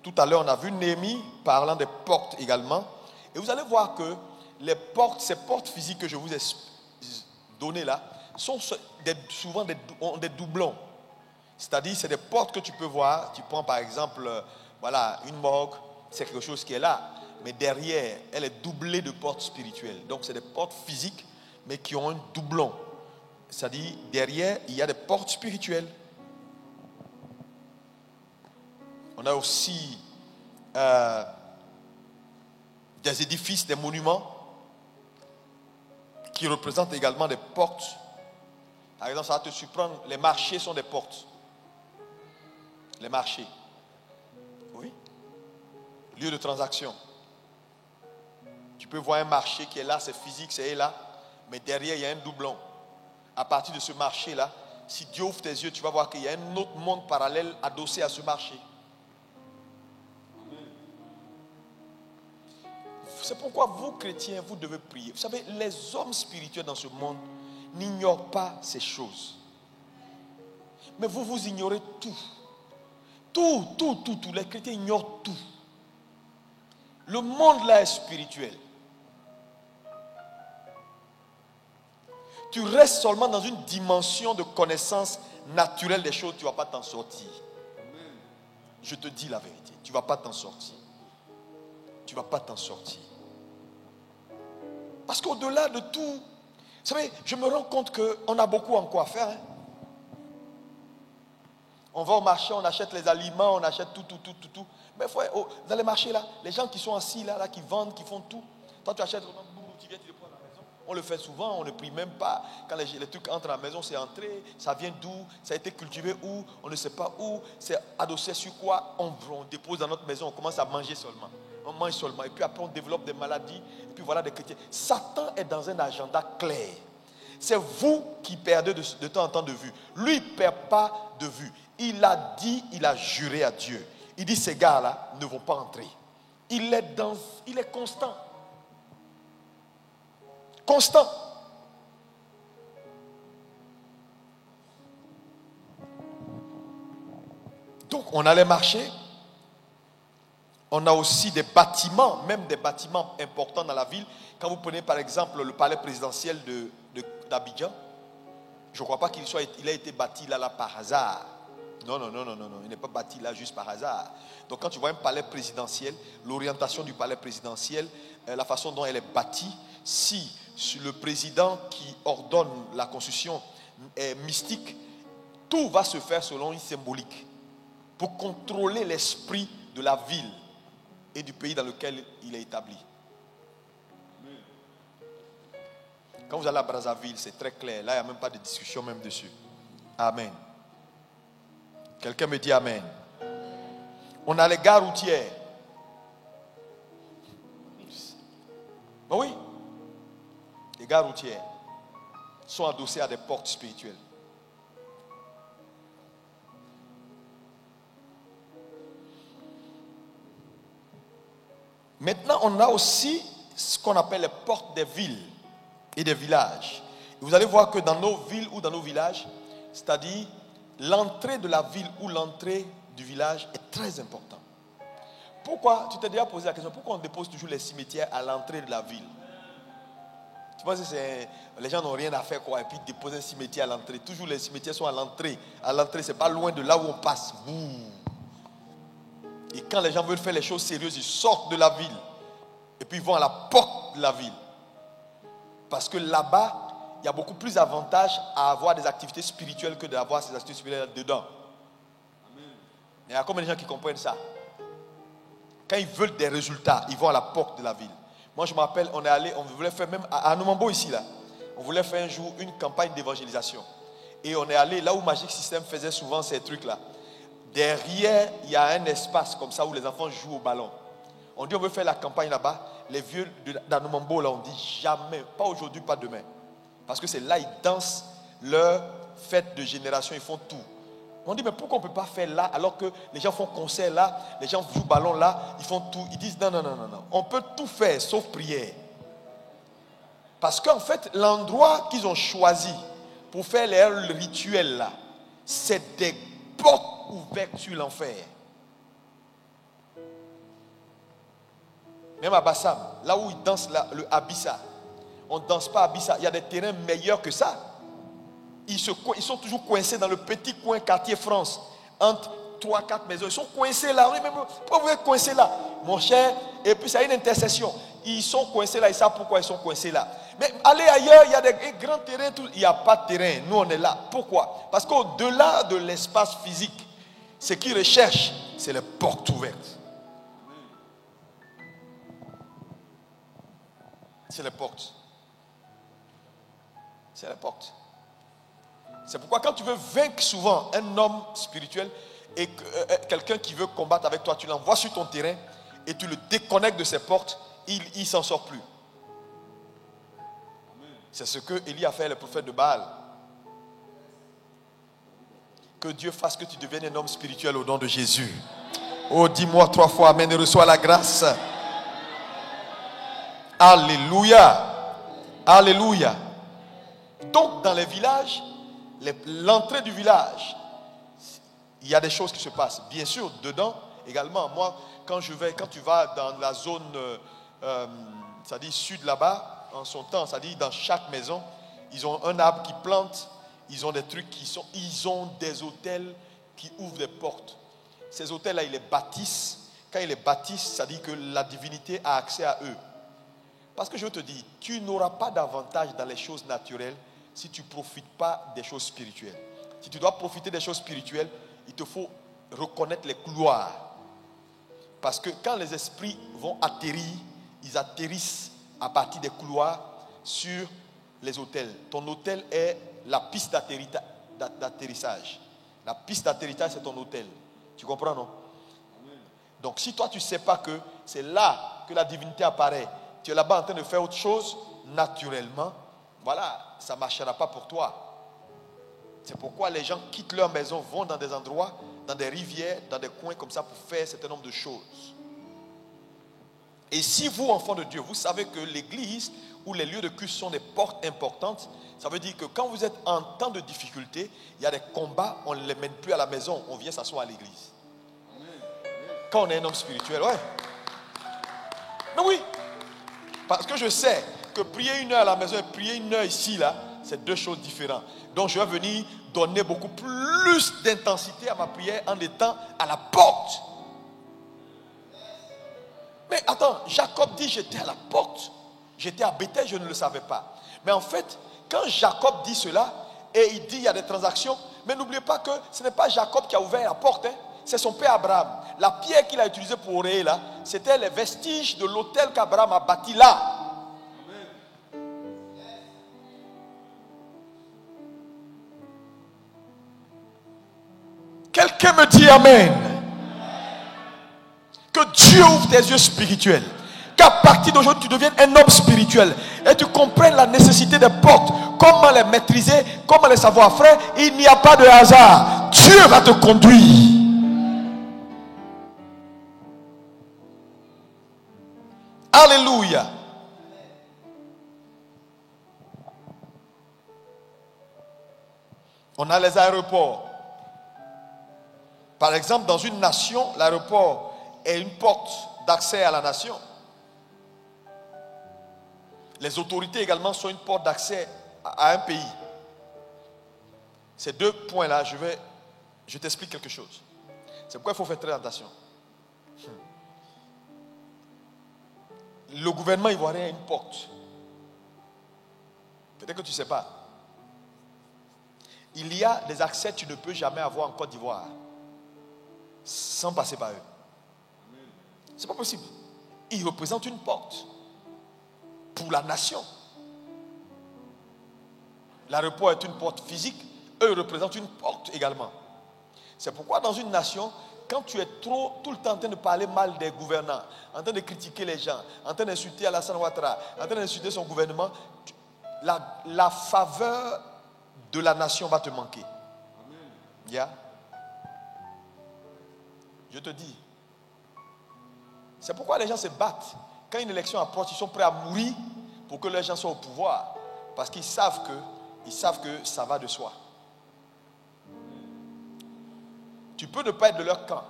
Tout à l'heure, on a vu Néhémie parlant des portes également. Et vous allez voir que les portes, ces portes physiques que je vous ai données là, sont souvent ont des doublons. C'est-à-dire, c'est des portes que tu peux voir. Tu prends par exemple, voilà, une morgue, c'est quelque chose qui est là. Mais derrière, elle est doublée de portes spirituelles. Donc, c'est des portes physiques, mais qui ont un doublon. C'est-à-dire, derrière, il y a des portes spirituelles. On a aussi des édifices, des monuments qui représentent également des portes. Par exemple, ça va te surprendre, les marchés sont des portes. Les marchés. Oui. Lieu de transaction. Tu peux voir un marché qui est là, c'est physique, c'est là, mais derrière, il y a un doublon. À partir de ce marché-là, si Dieu ouvre tes yeux, tu vas voir qu'il y a un autre monde parallèle adossé à ce marché. C'est pourquoi vous, chrétiens, vous devez prier. Vous savez, les hommes spirituels dans ce monde n'ignorent pas ces choses. Mais vous ignorez tout. Tout. Les chrétiens ignorent tout. Le monde là est spirituel. Tu restes seulement dans une dimension de connaissance naturelle des choses, tu ne vas pas t'en sortir. Je te dis la vérité, tu ne vas pas t'en sortir. Tu ne vas pas t'en sortir. Parce qu'au-delà de tout, vous savez, je me rends compte qu'on a beaucoup en quoi faire. On va au marché, on achète les aliments, on achète tout. Mais dans les marchés là, les gens qui sont assis là, qui vendent, qui font tout. Toi tu achètes, tu viens, tu le prends à la maison. On le fait souvent, on ne prie même pas. Quand les trucs entrent à la maison, c'est entré. Ça vient d'où? Ça a été cultivé où? On ne sait pas où. C'est adossé sur quoi? On dépose dans notre maison, on commence à manger seulement. On mange seulement. Et puis après on développe des maladies. Et puis voilà des chrétiens. Satan est dans un agenda clair. C'est vous qui perdez de temps en temps de vue. Lui, il ne perd pas de vue. Il a dit, il a juré à Dieu. Il dit, ces gars-là ne vont pas entrer. Il est constant. Constant. Donc, on a les marchés. On a aussi des bâtiments, même des bâtiments importants dans la ville. Quand vous prenez par exemple le palais présidentiel d'Abidjan, je ne crois pas qu'il a été bâti là par hasard. Non, il n'est pas bâti là juste par hasard. Donc quand tu vois un palais présidentiel, l'orientation du palais présidentiel, la façon dont elle est bâtie, si le président qui ordonne la construction est mystique, tout va se faire selon une symbolique pour contrôler l'esprit de la ville et du pays dans lequel il est établi. Quand vous allez à Brazzaville, c'est très clair. Là, il n'y a même pas de discussion même dessus. Amen. Quelqu'un me dit Amen. On a les gares routières. Ben oui. Les gares routières sont adossées à des portes spirituelles. Maintenant, on a aussi ce qu'on appelle les portes des villes et des villages. Et vous allez voir que dans nos villes ou dans nos villages, c'est-à-dire l'entrée de la ville ou l'entrée du village est très importante. Pourquoi? Tu t'es déjà posé la question, pourquoi on dépose toujours les cimetières à l'entrée de la ville? Tu penses que les gens n'ont rien à faire quoi, et puis déposer un cimetière à l'entrée. Toujours les cimetières sont à l'entrée. À l'entrée, c'est pas loin de là où on passe. Et quand les gens veulent faire les choses sérieuses, ils sortent de la ville. Et puis ils vont à la porte de la ville. Parce que là-bas, il y a beaucoup plus d'avantages à avoir des activités spirituelles que d'avoir ces activités spirituelles dedans. Il y a combien de gens qui comprennent ça? Quand ils veulent des résultats, ils vont à la porte de la ville. Moi, je me rappelle, on voulait faire même à Numambo ici, là. On voulait faire un jour une campagne d'évangélisation. Et on est allé là où Magic System faisait souvent ces trucs-là. Derrière, il y a un espace comme ça où les enfants jouent au ballon. On dit on veut faire la campagne là-bas. Les vieux d'Anumambo, là, on dit jamais, pas aujourd'hui, pas demain. Parce que c'est là, ils dansent leur fête de génération, ils font tout. On dit mais pourquoi on ne peut pas faire là alors que les gens font concert là, les gens jouent ballon là, ils font tout. Ils disent non. On peut tout faire sauf prière. Parce qu'en fait, l'endroit qu'ils ont choisi pour faire leur rituel là, c'est des portes ouvertes sur l'enfer. Même à Bassam, là où ils dansent le Abissa, on ne danse pas à Abissa. Il y a des terrains meilleurs que ça. Ils sont toujours coincés dans le petit coin quartier France, entre 3-4 maisons. Ils sont coincés là. Pourquoi vous êtes coincés là, mon cher? Et puis ça a une intercession. Ils sont coincés là, ils savent pourquoi ils sont coincés là. Mais allez ailleurs, il y a des grands terrains. Il n'y a pas de terrain. Nous, on est là. Pourquoi? Parce qu'au-delà de l'espace physique, ce qu'ils recherchent, c'est les portes ouvertes. C'est les portes. C'est les portes. C'est pourquoi quand tu veux vaincre souvent un homme spirituel et quelqu'un qui veut combattre avec toi, tu l'envoies sur ton terrain et tu le déconnectes de ses portes, il ne s'en sort plus. C'est ce que Élie a fait, le prophète de Baal. Que Dieu fasse que tu deviennes un homme spirituel au nom de Jésus. Oh, dis-moi 3 fois amen et reçois la grâce. Alléluia. Alléluia. Donc dans les villages, l'entrée du village, il y a des choses qui se passent. Bien sûr, dedans également, moi, quand tu vas dans la zone, c'est-à-dire sud là-bas, en son temps, c'est-à-dire dans chaque maison, ils ont un arbre qui plante, ils ont des trucs ils ont des autels qui ouvrent des portes. Ces autels-là, ils les bâtissent. Quand ils les bâtissent, ça dit que la divinité a accès à eux. Parce que je te dis, tu n'auras pas d'avantage dans les choses naturelles si tu ne profites pas des choses spirituelles. Si tu dois profiter des choses spirituelles, il te faut reconnaître les couloirs. Parce que quand les esprits vont atterrir, ils atterrissent à partir des couloirs sur les autels. Ton autel est la piste d'atterrissage. La piste d'atterrissage, c'est ton autel. Tu comprends, non? Donc si toi tu ne sais pas que c'est là que la divinité apparaît, tu es là-bas en train de faire autre chose, naturellement, voilà, ça ne marchera pas pour toi. C'est pourquoi les gens quittent leur maison, vont dans des endroits, dans des rivières, dans des coins comme ça pour faire un certain nombre de choses. Et si vous, enfants de Dieu, vous savez que l'église ou les lieux de culte sont des portes importantes, ça veut dire que quand vous êtes en temps de difficulté, il y a des combats, on ne les mène plus à la maison, on vient s'asseoir à l'église. Quand on est un homme spirituel, ouais. Mais oui. Parce que je sais que prier 1 heure à la maison et prier 1 heure ici, là, c'est 2 choses différentes. Donc je vais venir donner beaucoup plus d'intensité à ma prière en étant à la porte. Mais attends, Jacob dit j'étais à la porte. J'étais à Bethel, je ne le savais pas. Mais en fait, quand Jacob dit cela, et il dit il y a des transactions, mais n'oubliez pas que ce n'est pas Jacob qui a ouvert la porte, c'est son père Abraham. La pierre qu'il a utilisée pour oreiller là, c'était les vestiges de l'autel qu'Abraham a bâti là. Quelqu'un me dit amen. Que Dieu ouvre tes yeux spirituels. Qu'à partir d'aujourd'hui, tu deviennes un homme spirituel. Et tu comprennes la nécessité des portes. Comment les maîtriser, comment les savoir. Frère, il n'y a pas de hasard. Dieu va te conduire. Alléluia. On a les aéroports. Par exemple, dans une nation, l'aéroport est une porte d'accès à la nation. Les autorités également sont une porte d'accès à un pays. Ces 2 points-là, je t'explique quelque chose. C'est pourquoi il faut faire très attention. Le gouvernement ivoirien a une porte. Peut-être que tu ne sais pas. Il y a des accès que tu ne peux jamais avoir en Côte d'Ivoire sans passer par eux. C'est pas possible. Ils représentent une porte pour la nation. L'aéroport est une porte physique. Eux représentent une porte également. C'est pourquoi dans une nation, quand tu es tout le temps en train de parler mal des gouvernants, en train de critiquer les gens, en train d'insulter Alassane Ouattara, en train d'insulter son gouvernement, la faveur de la nation va te manquer. Yeah. Je te dis. C'est pourquoi les gens se battent. Quand une élection approche, ils sont prêts à mourir pour que les gens soient au pouvoir. Parce qu'ils savent que ça va de soi. Tu peux ne pas être de leur camp.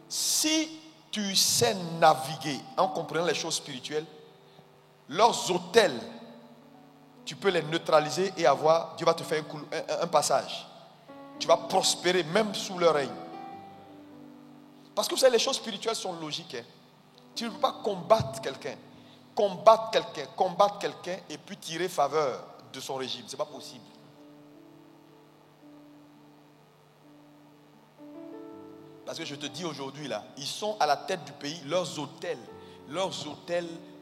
Si tu sais naviguer en comprenant les choses spirituelles, leurs autels, tu peux les neutraliser et avoir, Dieu va te faire un passage. Tu vas prospérer même sous leur règne. Parce que vous savez, les choses spirituelles sont logiques. Tu ne peux pas combattre quelqu'un et puis tirer faveur de son régime. Ce n'est pas possible. Parce que je te dis aujourd'hui là, ils sont à la tête du pays, leurs hôtels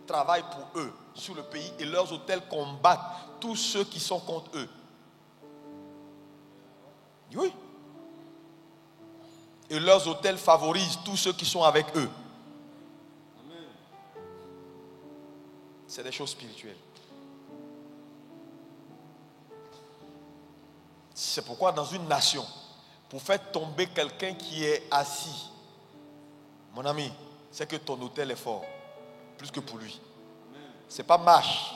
travaillent pour eux sur le pays et leurs hôtels combattent tous ceux qui sont contre eux. Oui. Et leurs hôtels favorisent tous ceux qui sont avec eux. C'est des choses spirituelles. C'est pourquoi dans une nation, pour faire tomber quelqu'un qui est assis, mon ami, c'est que ton hôtel est fort, plus que pour lui. C'est pas marche,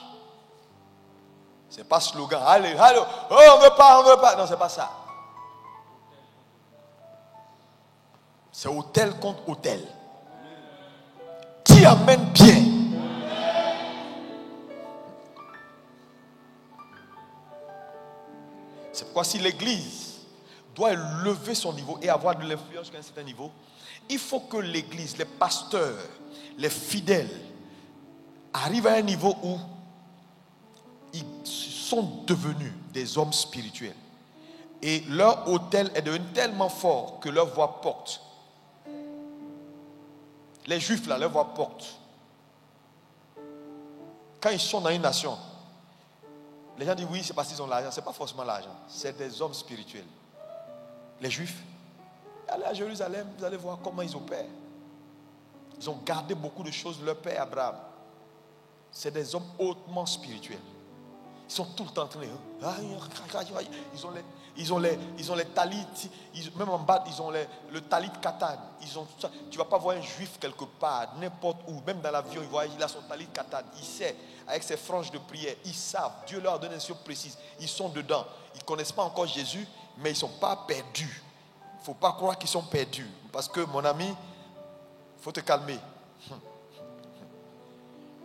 c'est pas slogan. Allez, allez, oh, on veut pas. Non, c'est pas ça. C'est hôtel contre hôtel. Qui amène bien. C'est pourquoi si l'église doit élever son niveau et avoir de l'influence jusqu'à un certain niveau, il faut que l'église, les pasteurs, les fidèles arrivent à un niveau où ils sont devenus des hommes spirituels. Et leur autel est devenu tellement fort que leur voix porte. Les juifs là, leur voix porte. Quand ils sont dans une nation, les gens disent oui, c'est parce qu'ils ont l'argent. Ce n'est pas forcément l'argent, c'est des hommes spirituels. Les juifs, allez à Jérusalem, vous allez voir comment ils opèrent. Ils ont gardé beaucoup de choses de leur père Abraham. C'est des hommes hautement spirituels. Ils sont tout le temps en train de... Ils ont les talit, même en bas, ils ont le talit katan. Tu ne vas pas voir un juif quelque part, n'importe où, même dans l'avion, il a son talit katan. Il sait, avec ses franges de prière, ils savent. Dieu leur donne une instruction précise. Ils sont dedans. Ils ne connaissent pas encore Jésus, mais ils ne sont pas perdus. Il ne faut pas croire qu'ils sont perdus. Parce que, mon ami, il faut te calmer.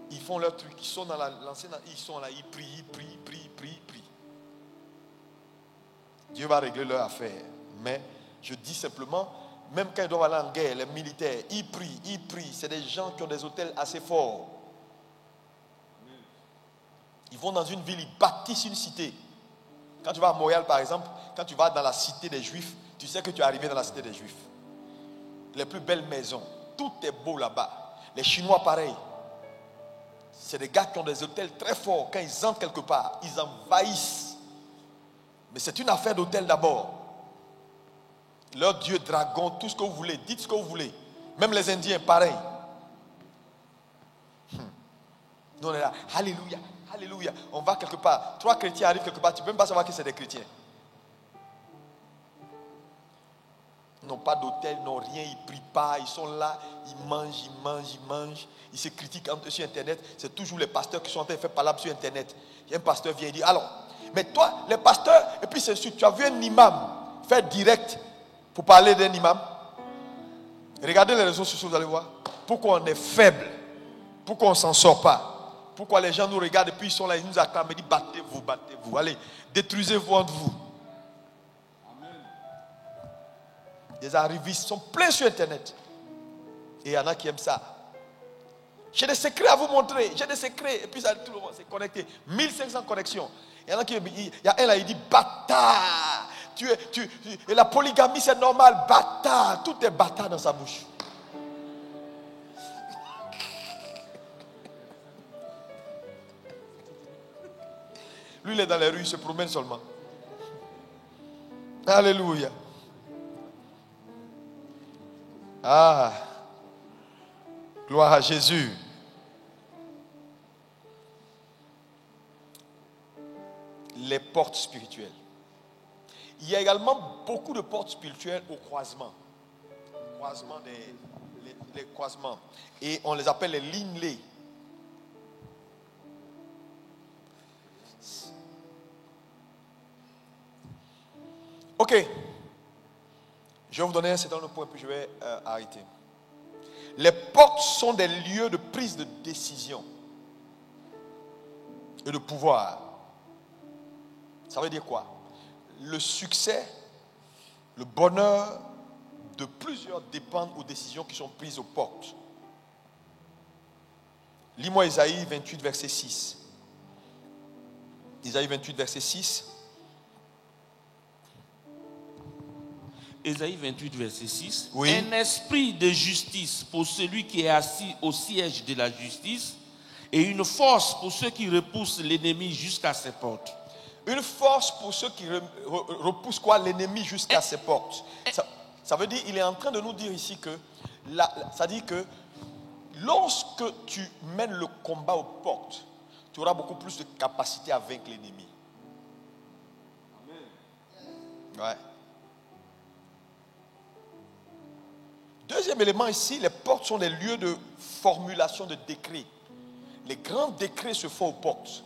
Ils font leur truc, ils sont dans l'ancienne, ils sont là, ils prient. Dieu va régler leur affaire. Mais je dis simplement, même quand ils doivent aller en guerre, les militaires, ils prient. C'est des gens qui ont des hôtels assez forts. Ils vont dans une ville, ils bâtissent une cité. Quand tu vas à Montréal, par exemple, quand tu vas dans la cité des Juifs, tu sais que tu es arrivé dans la cité des Juifs. Les plus belles maisons, tout est beau là-bas. Les Chinois, pareil. C'est des gars qui ont des hôtels très forts. Quand ils entrent quelque part, ils envahissent. Mais c'est une affaire d'hôtel d'abord. Leur dieu dragon, tout ce que vous voulez, dites ce que vous voulez. Même les Indiens, pareil. Nous on est là, alléluia, alléluia. On va quelque part, 3 chrétiens arrivent quelque part, tu ne peux même pas savoir que c'est des chrétiens. Ils n'ont pas d'hôtel, ils n'ont rien, ils ne prient pas, ils sont là, ils mangent. Ils se critiquent entre eux sur Internet. C'est toujours les pasteurs qui sont en train de faire palabre sur Internet. Un pasteur vient et dit, alors, mais toi, les pasteurs, et puis c'est sûr, tu as vu un imam faire direct pour parler d'un imam. Regardez les réseaux sociaux, vous allez voir. Pourquoi on est faible, pourquoi on ne s'en sort pas. Pourquoi les gens nous regardent et puis ils sont là, ils nous acclament et disent, battez-vous. Allez, détruisez-vous entre vous. Des arrivistes sont pleins sur Internet. Et il y en a qui aiment ça. J'ai des secrets à vous montrer. J'ai des secrets. Et puis ça, tout le monde s'est connecté. 1500 connexions. Il y en a qui, il y a un là, il dit bâtard. Et la polygamie c'est normal. Bâtard. Tout est bâtard dans sa bouche. Lui il est dans les rues, il se promène seulement. Alléluia. Ah, gloire à Jésus. Les portes spirituelles. Il y a également beaucoup de portes spirituelles au croisement. Les croisements. Et on les appelle les lignes. Ok. Je vais vous donner un certain nombre de points, puis je vais arrêter. Les portes sont des lieux de prise de décision et de pouvoir. Ça veut dire quoi? Le succès, le bonheur de plusieurs dépendent aux décisions qui sont prises aux portes. Lis-moi Isaïe 28, verset 6. Isaïe 28, verset 6. Ésaïe 28, verset 6. Oui. Un esprit de justice pour celui qui est assis au siège de la justice et une force pour ceux qui repoussent l'ennemi jusqu'à ses portes. Une force pour ceux qui repoussent quoi? L'ennemi jusqu'à ses portes. Ça veut dire, il est en train de nous dire ici que, ça dit que lorsque tu mènes le combat aux portes, tu auras beaucoup plus de capacité à vaincre l'ennemi. Ouais. Deuxième élément ici, les portes sont des lieux de formulation de décrets. Les grands décrets se font aux portes.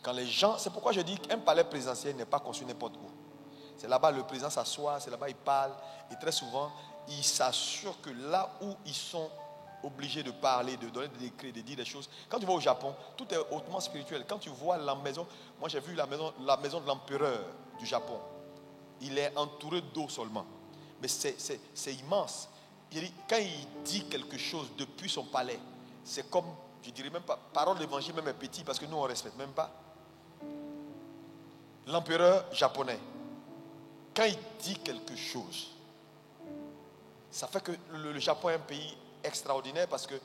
Quand les gens, c'est pourquoi je dis qu'un palais présidentiel n'est pas construit n'importe où. C'est là-bas le président s'assoit, c'est là-bas il parle, et très souvent, il s'assure que là où ils sont obligés de parler, de donner des décrets, de dire des choses. Quand tu vas au Japon, tout est hautement spirituel. Quand tu vois la maison, moi j'ai vu la maison de l'empereur du Japon. Il est entouré d'eau seulement. Mais c'est immense. Quand il dit quelque chose depuis son palais, c'est comme, je dirais même pas, parole de l'évangile même est petit parce que nous on ne respecte même pas. L'empereur japonais, quand il dit quelque chose, ça fait que le Japon est un pays extraordinaire parce que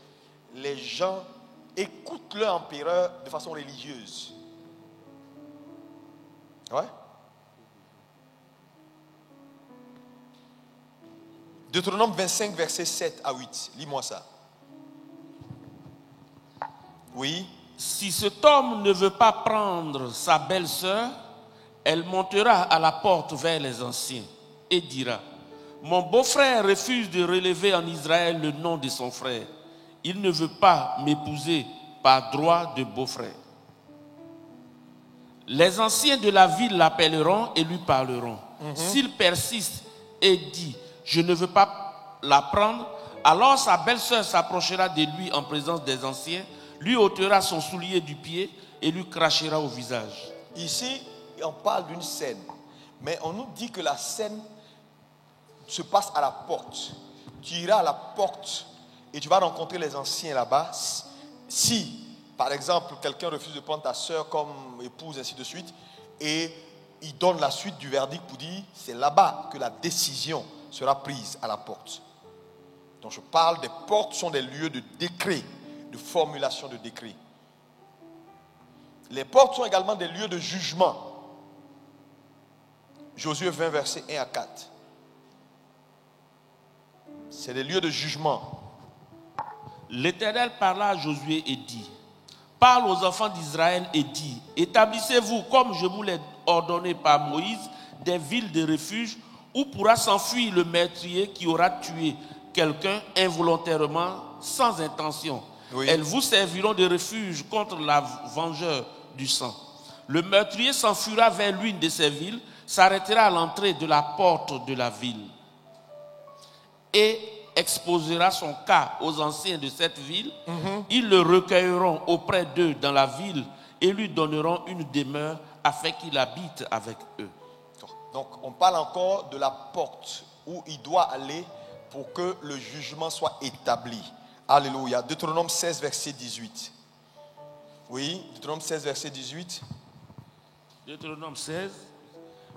les gens écoutent leur empereur de façon religieuse. Ouais. Deutéronome 25, versets 7 à 8. Lis-moi ça. Oui. Si cet homme ne veut pas prendre sa belle-sœur, elle montera à la porte vers les anciens et dira: mon beau-frère refuse de relever en Israël le nom de son frère. Il ne veut pas m'épouser par droit de beau-frère. Les anciens de la ville l'appelleront et lui parleront. S'il persiste et dit: je ne veux pas la prendre, alors sa belle-sœur s'approchera de lui en présence des anciens, lui ôtera son soulier du pied et lui crachera au visage. Ici, on parle d'une scène, mais on nous dit que la scène se passe à la porte. Tu iras à la porte et tu vas rencontrer les anciens là-bas. Si, par exemple, quelqu'un refuse de prendre ta soeur comme épouse, ainsi de suite, et il donne la suite du verdict pour dire c'est là-bas que la décision sera prise à la porte. Donc je parle des portes sont des lieux de décret, de formulation de décret. Les portes sont également des lieux de jugement. Josué 20, versets 1 à 4. C'est des lieux de jugement. L'Éternel parla à Josué et dit: parle aux enfants d'Israël et dis: établissez-vous, comme je vous l'ai ordonné par Moïse, des villes de refuge où pourra s'enfuir le meurtrier qui aura tué quelqu'un involontairement, sans intention. Oui. Elles vous serviront de refuge contre la vengeur du sang. Le meurtrier s'enfuira vers l'une de ces villes, s'arrêtera à l'entrée de la porte de la ville et exposera son cas aux anciens de cette ville. Ils le recueilleront auprès d'eux dans la ville et lui donneront une demeure afin qu'il habite avec eux. Donc on parle encore de la porte où il doit aller pour que le jugement soit établi. Alléluia. Deutéronome 16, verset 18. Oui, Deutéronome 16, verset 18. Deutéronome 16.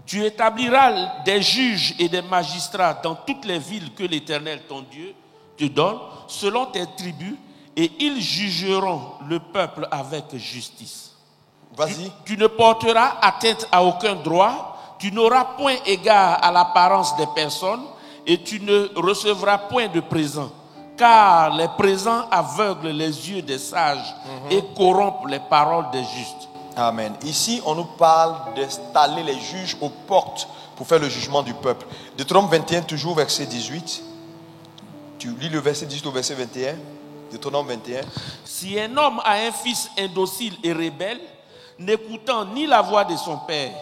Tu établiras des juges et des magistrats dans toutes les villes que l'Éternel, ton Dieu, te donne, selon tes tribus, et ils jugeront le peuple avec justice. Vas-y. Tu ne porteras atteinte à aucun droit, tu n'auras point égard à l'apparence des personnes, et tu ne recevras point de présent, car les présents aveuglent les yeux des sages et corrompent les paroles des justes. Amen. Ici, on nous parle d'installer les juges aux portes pour faire le jugement du peuple. Deutéronome 21, toujours verset 18. Tu lis le verset 18 au verset 21. Deutéronome 21. Si un homme a un fils indocile et rebelle, n'écoutant ni la voix de son père,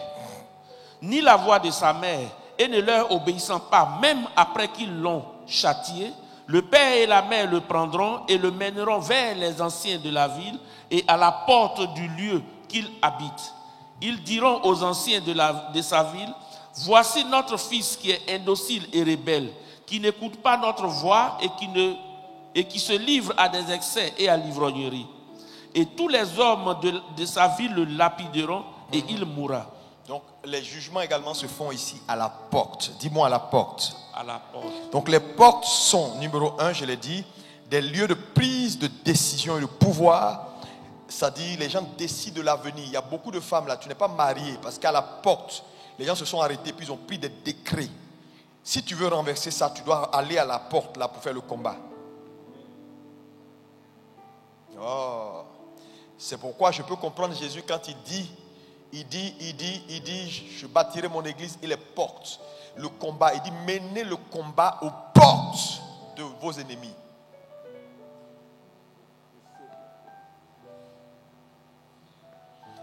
ni la voix de sa mère, et ne leur obéissant pas, même après qu'ils l'ont châtié, le père et la mère le prendront et le mèneront vers les anciens de la ville et à la porte du lieu qu'il habite. Ils diront aux anciens de sa ville, voici notre fils qui est indocile et rebelle, qui n'écoute pas notre voix et qui se livre à des excès et à l'ivrognerie. Et tous les hommes de sa ville le lapideront et il mourra. Donc les jugements également se font ici à la porte. Dis-moi à la porte. À la porte. Donc les portes sont, numéro 1, je l'ai dit, des lieux de prise de décision et de pouvoir. C'est-à-dire les gens décident de l'avenir. Il y a beaucoup de femmes là, tu n'es pas mariée parce qu'à la porte, les gens se sont arrêtés puis ils ont pris des décrets. Si tu veux renverser ça, tu dois aller à la porte là pour faire le combat. Oh, c'est pourquoi je peux comprendre Jésus quand il dit, je bâtirai mon église et les portes. Le combat, il dit, menez le combat aux portes de vos ennemis.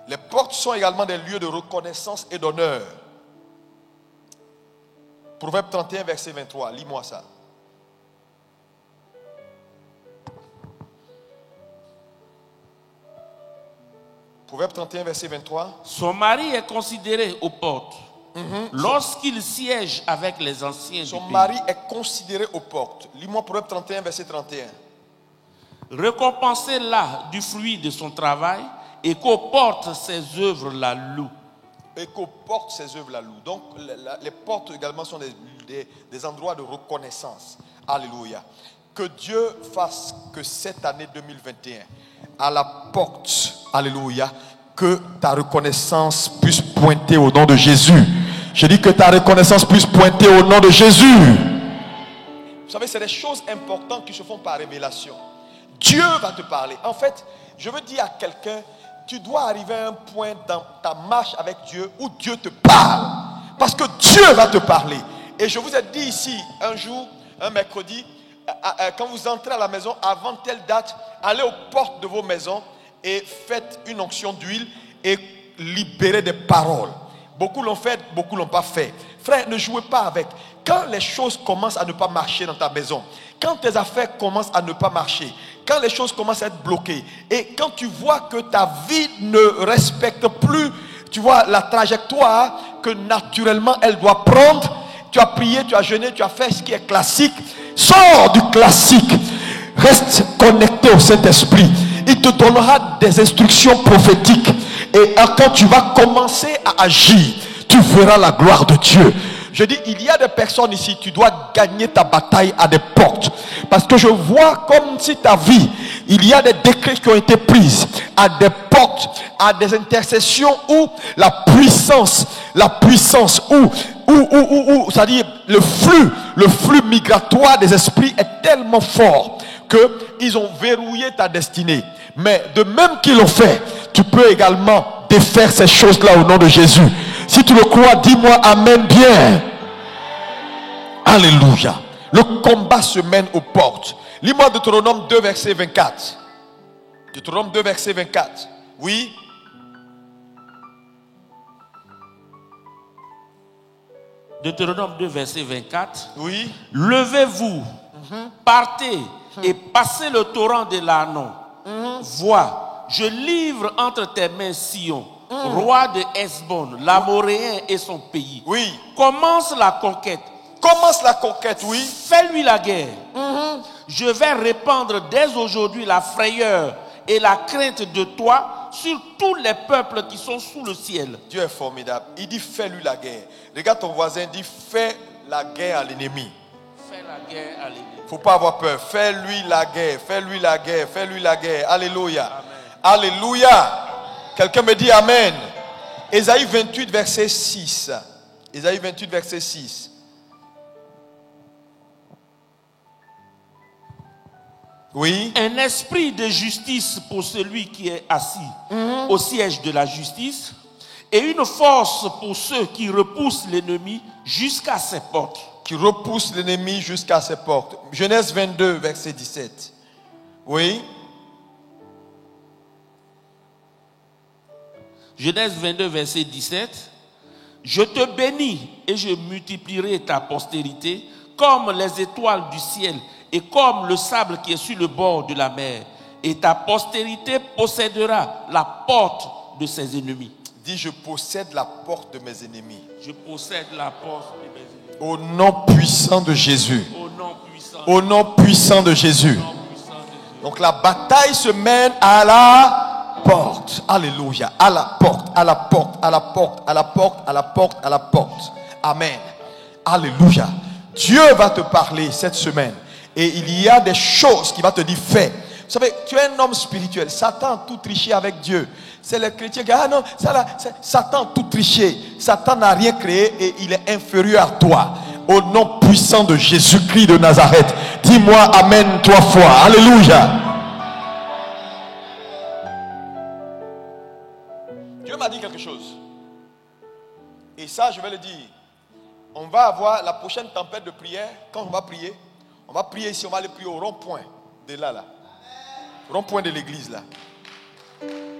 Les portes sont également des lieux de reconnaissance et d'honneur. Proverbe 31, verset 23, lis-moi ça. Proverbe 31, verset 23. Son mari est considéré aux portes. Lorsqu'il siège avec les anciens du pays. Son mari est considéré aux portes. Lis-moi Proverbe 31, verset 31. Récompensez-la du fruit de son travail et qu'aux portes ses œuvres la louent. Et qu'aux portes ses œuvres la louent. Donc les portes également sont des endroits de reconnaissance. Alléluia. Que Dieu fasse que cette année 2021, à la porte, alléluia, que ta reconnaissance puisse pointer au nom de Jésus. Je dis que ta reconnaissance puisse pointer au nom de Jésus. Vous savez, c'est des choses importantes qui se font par révélation. Dieu va te parler. En fait, je veux dire à quelqu'un, tu dois arriver à un point dans ta marche avec Dieu où Dieu te parle. Parce que Dieu va te parler. Et je vous ai dit ici, un jour, un mercredi, quand vous entrez à la maison, avant telle date, allez aux portes de vos maisons et faites une onction d'huile et libérez des paroles. Beaucoup l'ont fait, beaucoup ne l'ont pas fait. Frère, ne jouez pas avec. Quand les choses commencent à ne pas marcher dans ta maison, quand tes affaires commencent à ne pas marcher, quand les choses commencent à être bloquées, et quand tu vois que ta vie ne respecte plus, tu vois, la trajectoire que naturellement elle doit prendre, tu as prié, tu as jeûné, tu as fait ce qui est classique, sors du classique, reste connecté au Saint-Esprit. Il te donnera des instructions prophétiques. Et quand tu vas commencer à agir, tu verras la gloire de Dieu. Je dis, il y a des personnes ici, tu dois gagner ta bataille à des portes. Parce que je vois comme si ta vie, il y a des décrets qui ont été pris à des portes, à des intercessions où la puissance, c'est-à-dire le flux migratoire des esprits est tellement fort qu'ils ont verrouillé ta destinée. Mais de même qu'ils l'ont fait, tu peux également défaire ces choses-là au nom de Jésus. Si tu le crois, dis-moi amen bien. Alléluia. Le combat se mène aux portes. Lis-moi Deutéronome 2, verset 24. Deutéronome 2, verset 24. Oui. Deutéronome 2, verset 24. Oui. Levez-vous, partez et passez le torrent de l'Arnon. Vois, je livre entre tes mains Sion, roi de Hesbon, l'Amoréen et son pays. Oui. Commence la conquête. Commence la conquête, oui. Fais-lui la guerre. Je vais répandre dès aujourd'hui la frayeur et la crainte de toi sur tous les peuples qui sont sous le ciel. Dieu est formidable. Il dit fais-lui la guerre. Regarde ton voisin, dit fais la guerre à l'ennemi. Fais la guerre à l'ennemi. Faut pas avoir peur. Fais-lui la guerre, fais-lui la guerre, fais-lui la guerre. Alléluia. Amen. Alléluia. Quelqu'un me dit amen. Ésaïe 28, verset 6. Ésaïe 28, verset 6. Oui. Un esprit de justice pour celui qui est assis au siège de la justice et une force pour ceux qui repoussent l'ennemi jusqu'à ses portes. Qui repousse l'ennemi jusqu'à ses portes. Genèse 22, verset 17. Oui. Genèse 22, verset 17. Je te bénis et je multiplierai ta postérité comme les étoiles du ciel et comme le sable qui est sur le bord de la mer. Et ta postérité possédera la porte de ses ennemis. Dis, je possède la porte de mes ennemis. Je possède la porte de mes ennemis. Au nom puissant de Jésus. Au nom puissant. Au nom puissant de Jésus. Donc la bataille se mène à la porte. Alléluia. À la porte, à la porte, à la porte, à la porte, à la porte, à la porte. Amen. Alléluia. Dieu va te parler cette semaine. Et il y a des choses qu'il va te dire, fais. Vous savez, tu es un homme spirituel. Satan a tout triché avec Dieu. C'est les chrétiens qui disent, ah non, Satan a tout triché. Satan n'a rien créé et il est inférieur à toi. Au nom puissant de Jésus-Christ de Nazareth. Dis-moi amen 3 fois. Alléluia. Dieu m'a dit quelque chose. Et ça, je vais le dire. On va avoir la prochaine tempête de prière. Quand on va prier ici, on va aller prier au rond-point de là. Rond-point de l'église là.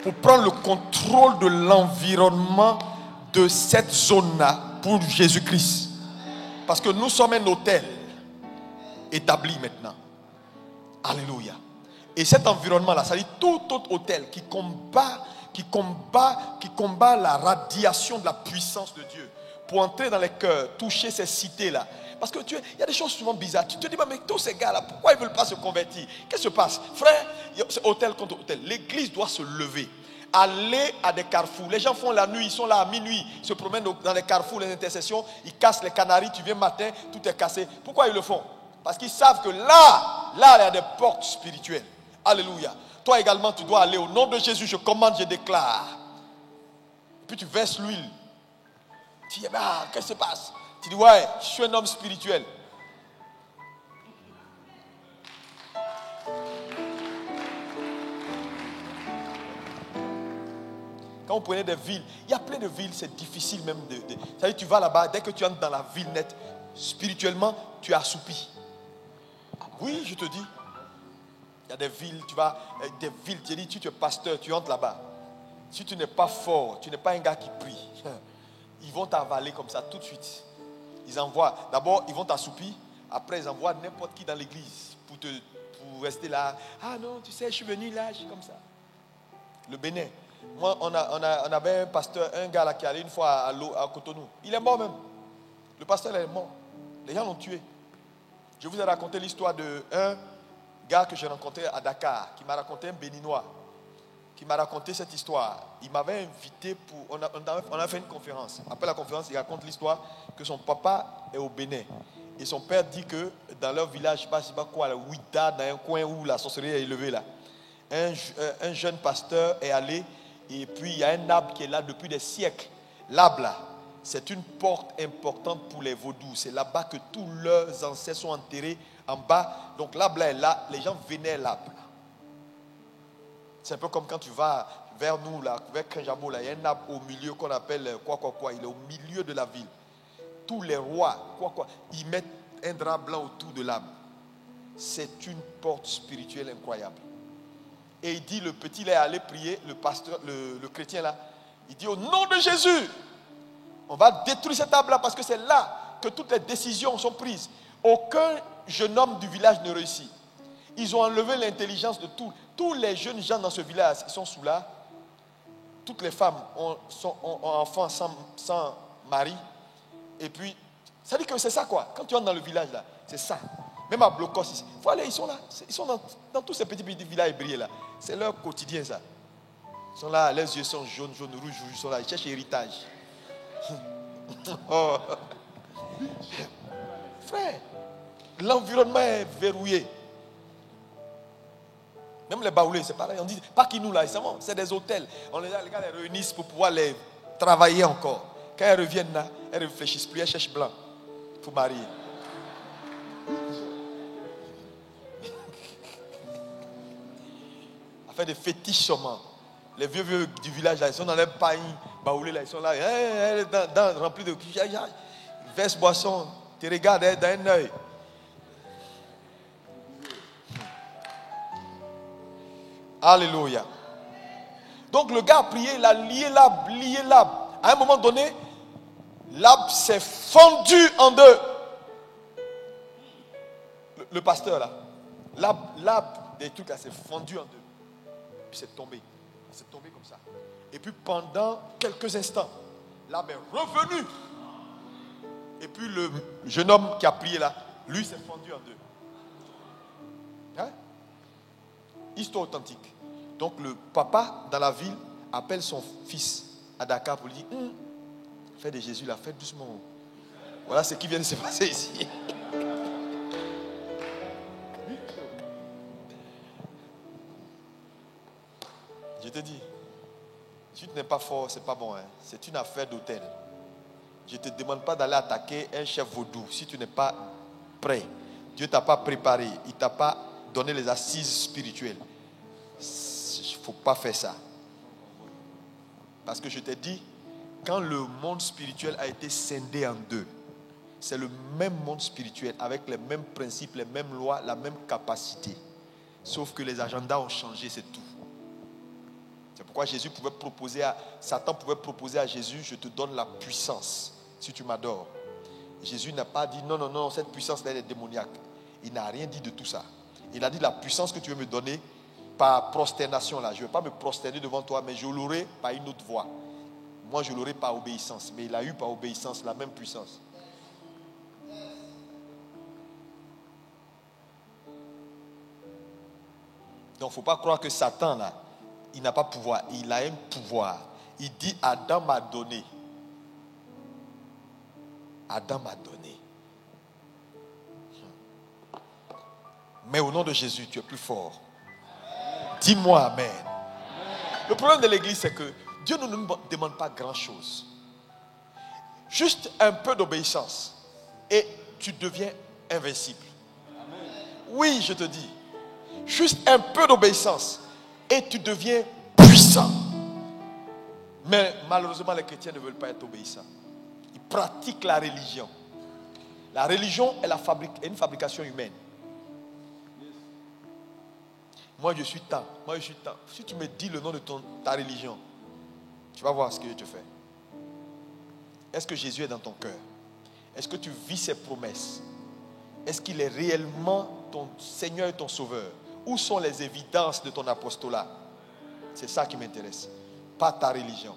Pour prendre le contrôle de l'environnement de cette zone-là pour Jésus-Christ. Parce que nous sommes un hôtel établi maintenant. Alléluia. Et cet environnement-là, ça dit tout autre hôtel qui combat la radiation de la puissance de Dieu pour entrer dans les cœurs, toucher ces cités-là. Parce que il y a des choses souvent bizarres. Tu te dis, mais tous ces gars-là, pourquoi ils ne veulent pas se convertir? Qu'est-ce qui se passe? Frère, c'est hôtel contre hôtel. L'église doit se lever. Aller à des carrefours. Les gens font la nuit, ils sont là à minuit, ils se promènent dans les carrefours, les intercessions, ils cassent les canaries, tu viens matin, tout est cassé. Pourquoi ils le font? Parce qu'ils savent que là, il y a des portes spirituelles. Alléluia. Toi également, tu dois aller au nom de Jésus, je commande, je déclare. Puis tu verses l'huile. Tu dis, qu'est-ce qui se passe? Tu dis, ouais, je suis un homme spirituel. Quand vous prenez des villes, il y a plein de villes, c'est difficile même de... C'est-à-dire, tu vas là-bas, dès que tu entres dans la ville nette, spirituellement, tu es assoupi. Oui, je te dis. Il y a des villes, tu dis, tu es pasteur, tu entres là-bas. Si tu n'es pas fort, tu n'es pas un gars qui prie, ils vont t'avaler comme ça tout de suite. Ils envoient, d'abord, ils vont t'assoupir, après, ils envoient n'importe qui dans l'église pour rester là. Ah non, tu sais, je suis venu là, je suis comme ça. Le Bénin. Moi, on avait un pasteur, un gars là qui allait une fois à Cotonou. Il est mort même. Le pasteur est mort. Les gens l'ont tué. Je vous ai raconté l'histoire d'un gars que j'ai rencontré à Dakar, qui m'a raconté, un Béninois, qui m'a raconté cette histoire. Il m'avait invité pour... On a fait une conférence. Après la conférence, il raconte l'histoire que son papa est au Bénin. Et son père dit que dans leur village, je ne sais pas quoi, la Ouida, dans un coin où la sorcellerie est élevée là, un jeune pasteur est allé. Et puis il y a un arbre qui est là depuis des siècles. L'arbre là, c'est une porte importante pour les vaudous. C'est là-bas que tous leurs ancêtres sont enterrés en bas. Donc l'arbre là est là, les gens vénèrent l'arbre. C'est un peu comme quand tu vas vers nous, là, vers Krenjabo, là, il y a un arbre au milieu qu'on appelle quoi. Il est au milieu de la ville. Tous les rois, ils mettent un drap blanc autour de l'arbre. C'est une porte spirituelle incroyable. Et il dit, le petit là est allé prier, le pasteur, le chrétien là, il dit, au nom de Jésus, on va détruire cet arbre là parce que c'est là que toutes les décisions sont prises. Aucun jeune homme du village ne réussit. Ils ont enlevé l'intelligence de tous les jeunes gens dans ce village. Ils sont sous là. Toutes les femmes ont enfants sans mari. Et puis, ça dit que c'est ça quoi. Quand tu entres dans le village là, c'est ça. Même à Blocos ici. Il faut aller, ils sont là. Ils sont dans tous ces petits villages brillés là. C'est leur quotidien ça. Ils sont là, les yeux sont jaunes, rouges, ils sont là. Ils cherchent héritage. Oh. Frère, l'environnement est verrouillé. Même les baoulés, c'est pareil. On dit, pas qui nous là, c'est des hôtels. Les gars les réunissent pour pouvoir les travailler encore. Quand elles reviennent là, elles ne réfléchissent plus, elles cherchent blanc pour marier. Faire des fétiches seulement. Les vieux du village là, ils sont dans les pailles baoulés là, ils sont là, remplis de veste boisson, tu regardes d'un un œil. Alléluia. Donc le gars a prié, il a lié l'arbre. À un moment donné, l'arbre s'est fendu en deux. Le pasteur là, l'arbre des trucs là s'est fendu en deux. Puis c'est tombé. C'est tombé comme ça. Et puis pendant quelques instants, l'arbre est revenu. Et puis le jeune homme qui a prié là, lui s'est fendu en deux. Hein? Histoire authentique. Donc le papa dans la ville appelle son fils à Dakar pour lui dire fais de Jésus là, fais doucement. Voilà ce qui vient de se passer ici. Je te dis, si tu n'es pas fort, c'est pas bon. Hein? C'est une affaire d'hôtel. Je ne te demande pas d'aller attaquer un chef vaudou si tu n'es pas prêt. Dieu ne t'a pas préparé. Il ne t'a pas donné les assises spirituelles. Il ne faut pas faire ça. Parce que je t'ai dit, quand le monde spirituel a été scindé en deux, c'est le même monde spirituel avec les mêmes principes, les mêmes lois, la même capacité. Sauf que les agendas ont changé, c'est tout. C'est pourquoi Satan pouvait proposer à Jésus, je te donne la puissance si tu m'adores. Jésus n'a pas dit non, cette puissance-là elle est démoniaque. Il n'a rien dit de tout ça. Il a dit la puissance que tu veux me donner par prosternation là. Je ne vais pas me prosterner devant toi, mais je l'aurai par une autre voie. Moi je l'aurai par obéissance, mais il a eu par obéissance la même puissance. Donc il ne faut pas croire que Satan là, il n'a pas pouvoir, il a un pouvoir. Il dit Adam m'a donné. Adam m'a donné. Mais au nom de Jésus, tu es plus fort. Dis-moi Amen. Le problème de l'église, c'est que Dieu ne nous demande pas grand-chose. Juste un peu d'obéissance et tu deviens invincible. Oui, je te dis. Juste un peu d'obéissance et tu deviens puissant. Mais malheureusement, les chrétiens ne veulent pas être obéissants. Ils pratiquent la religion. La religion est une fabrication humaine. Moi, je suis tant. Si tu me dis le nom de ta religion, tu vas voir ce que je te fais. Est-ce que Jésus est dans ton cœur? Est-ce que tu vis ses promesses? Est-ce qu'il est réellement ton Seigneur et ton Sauveur? Où sont les évidences de ton apostolat? C'est ça qui m'intéresse. Pas ta religion.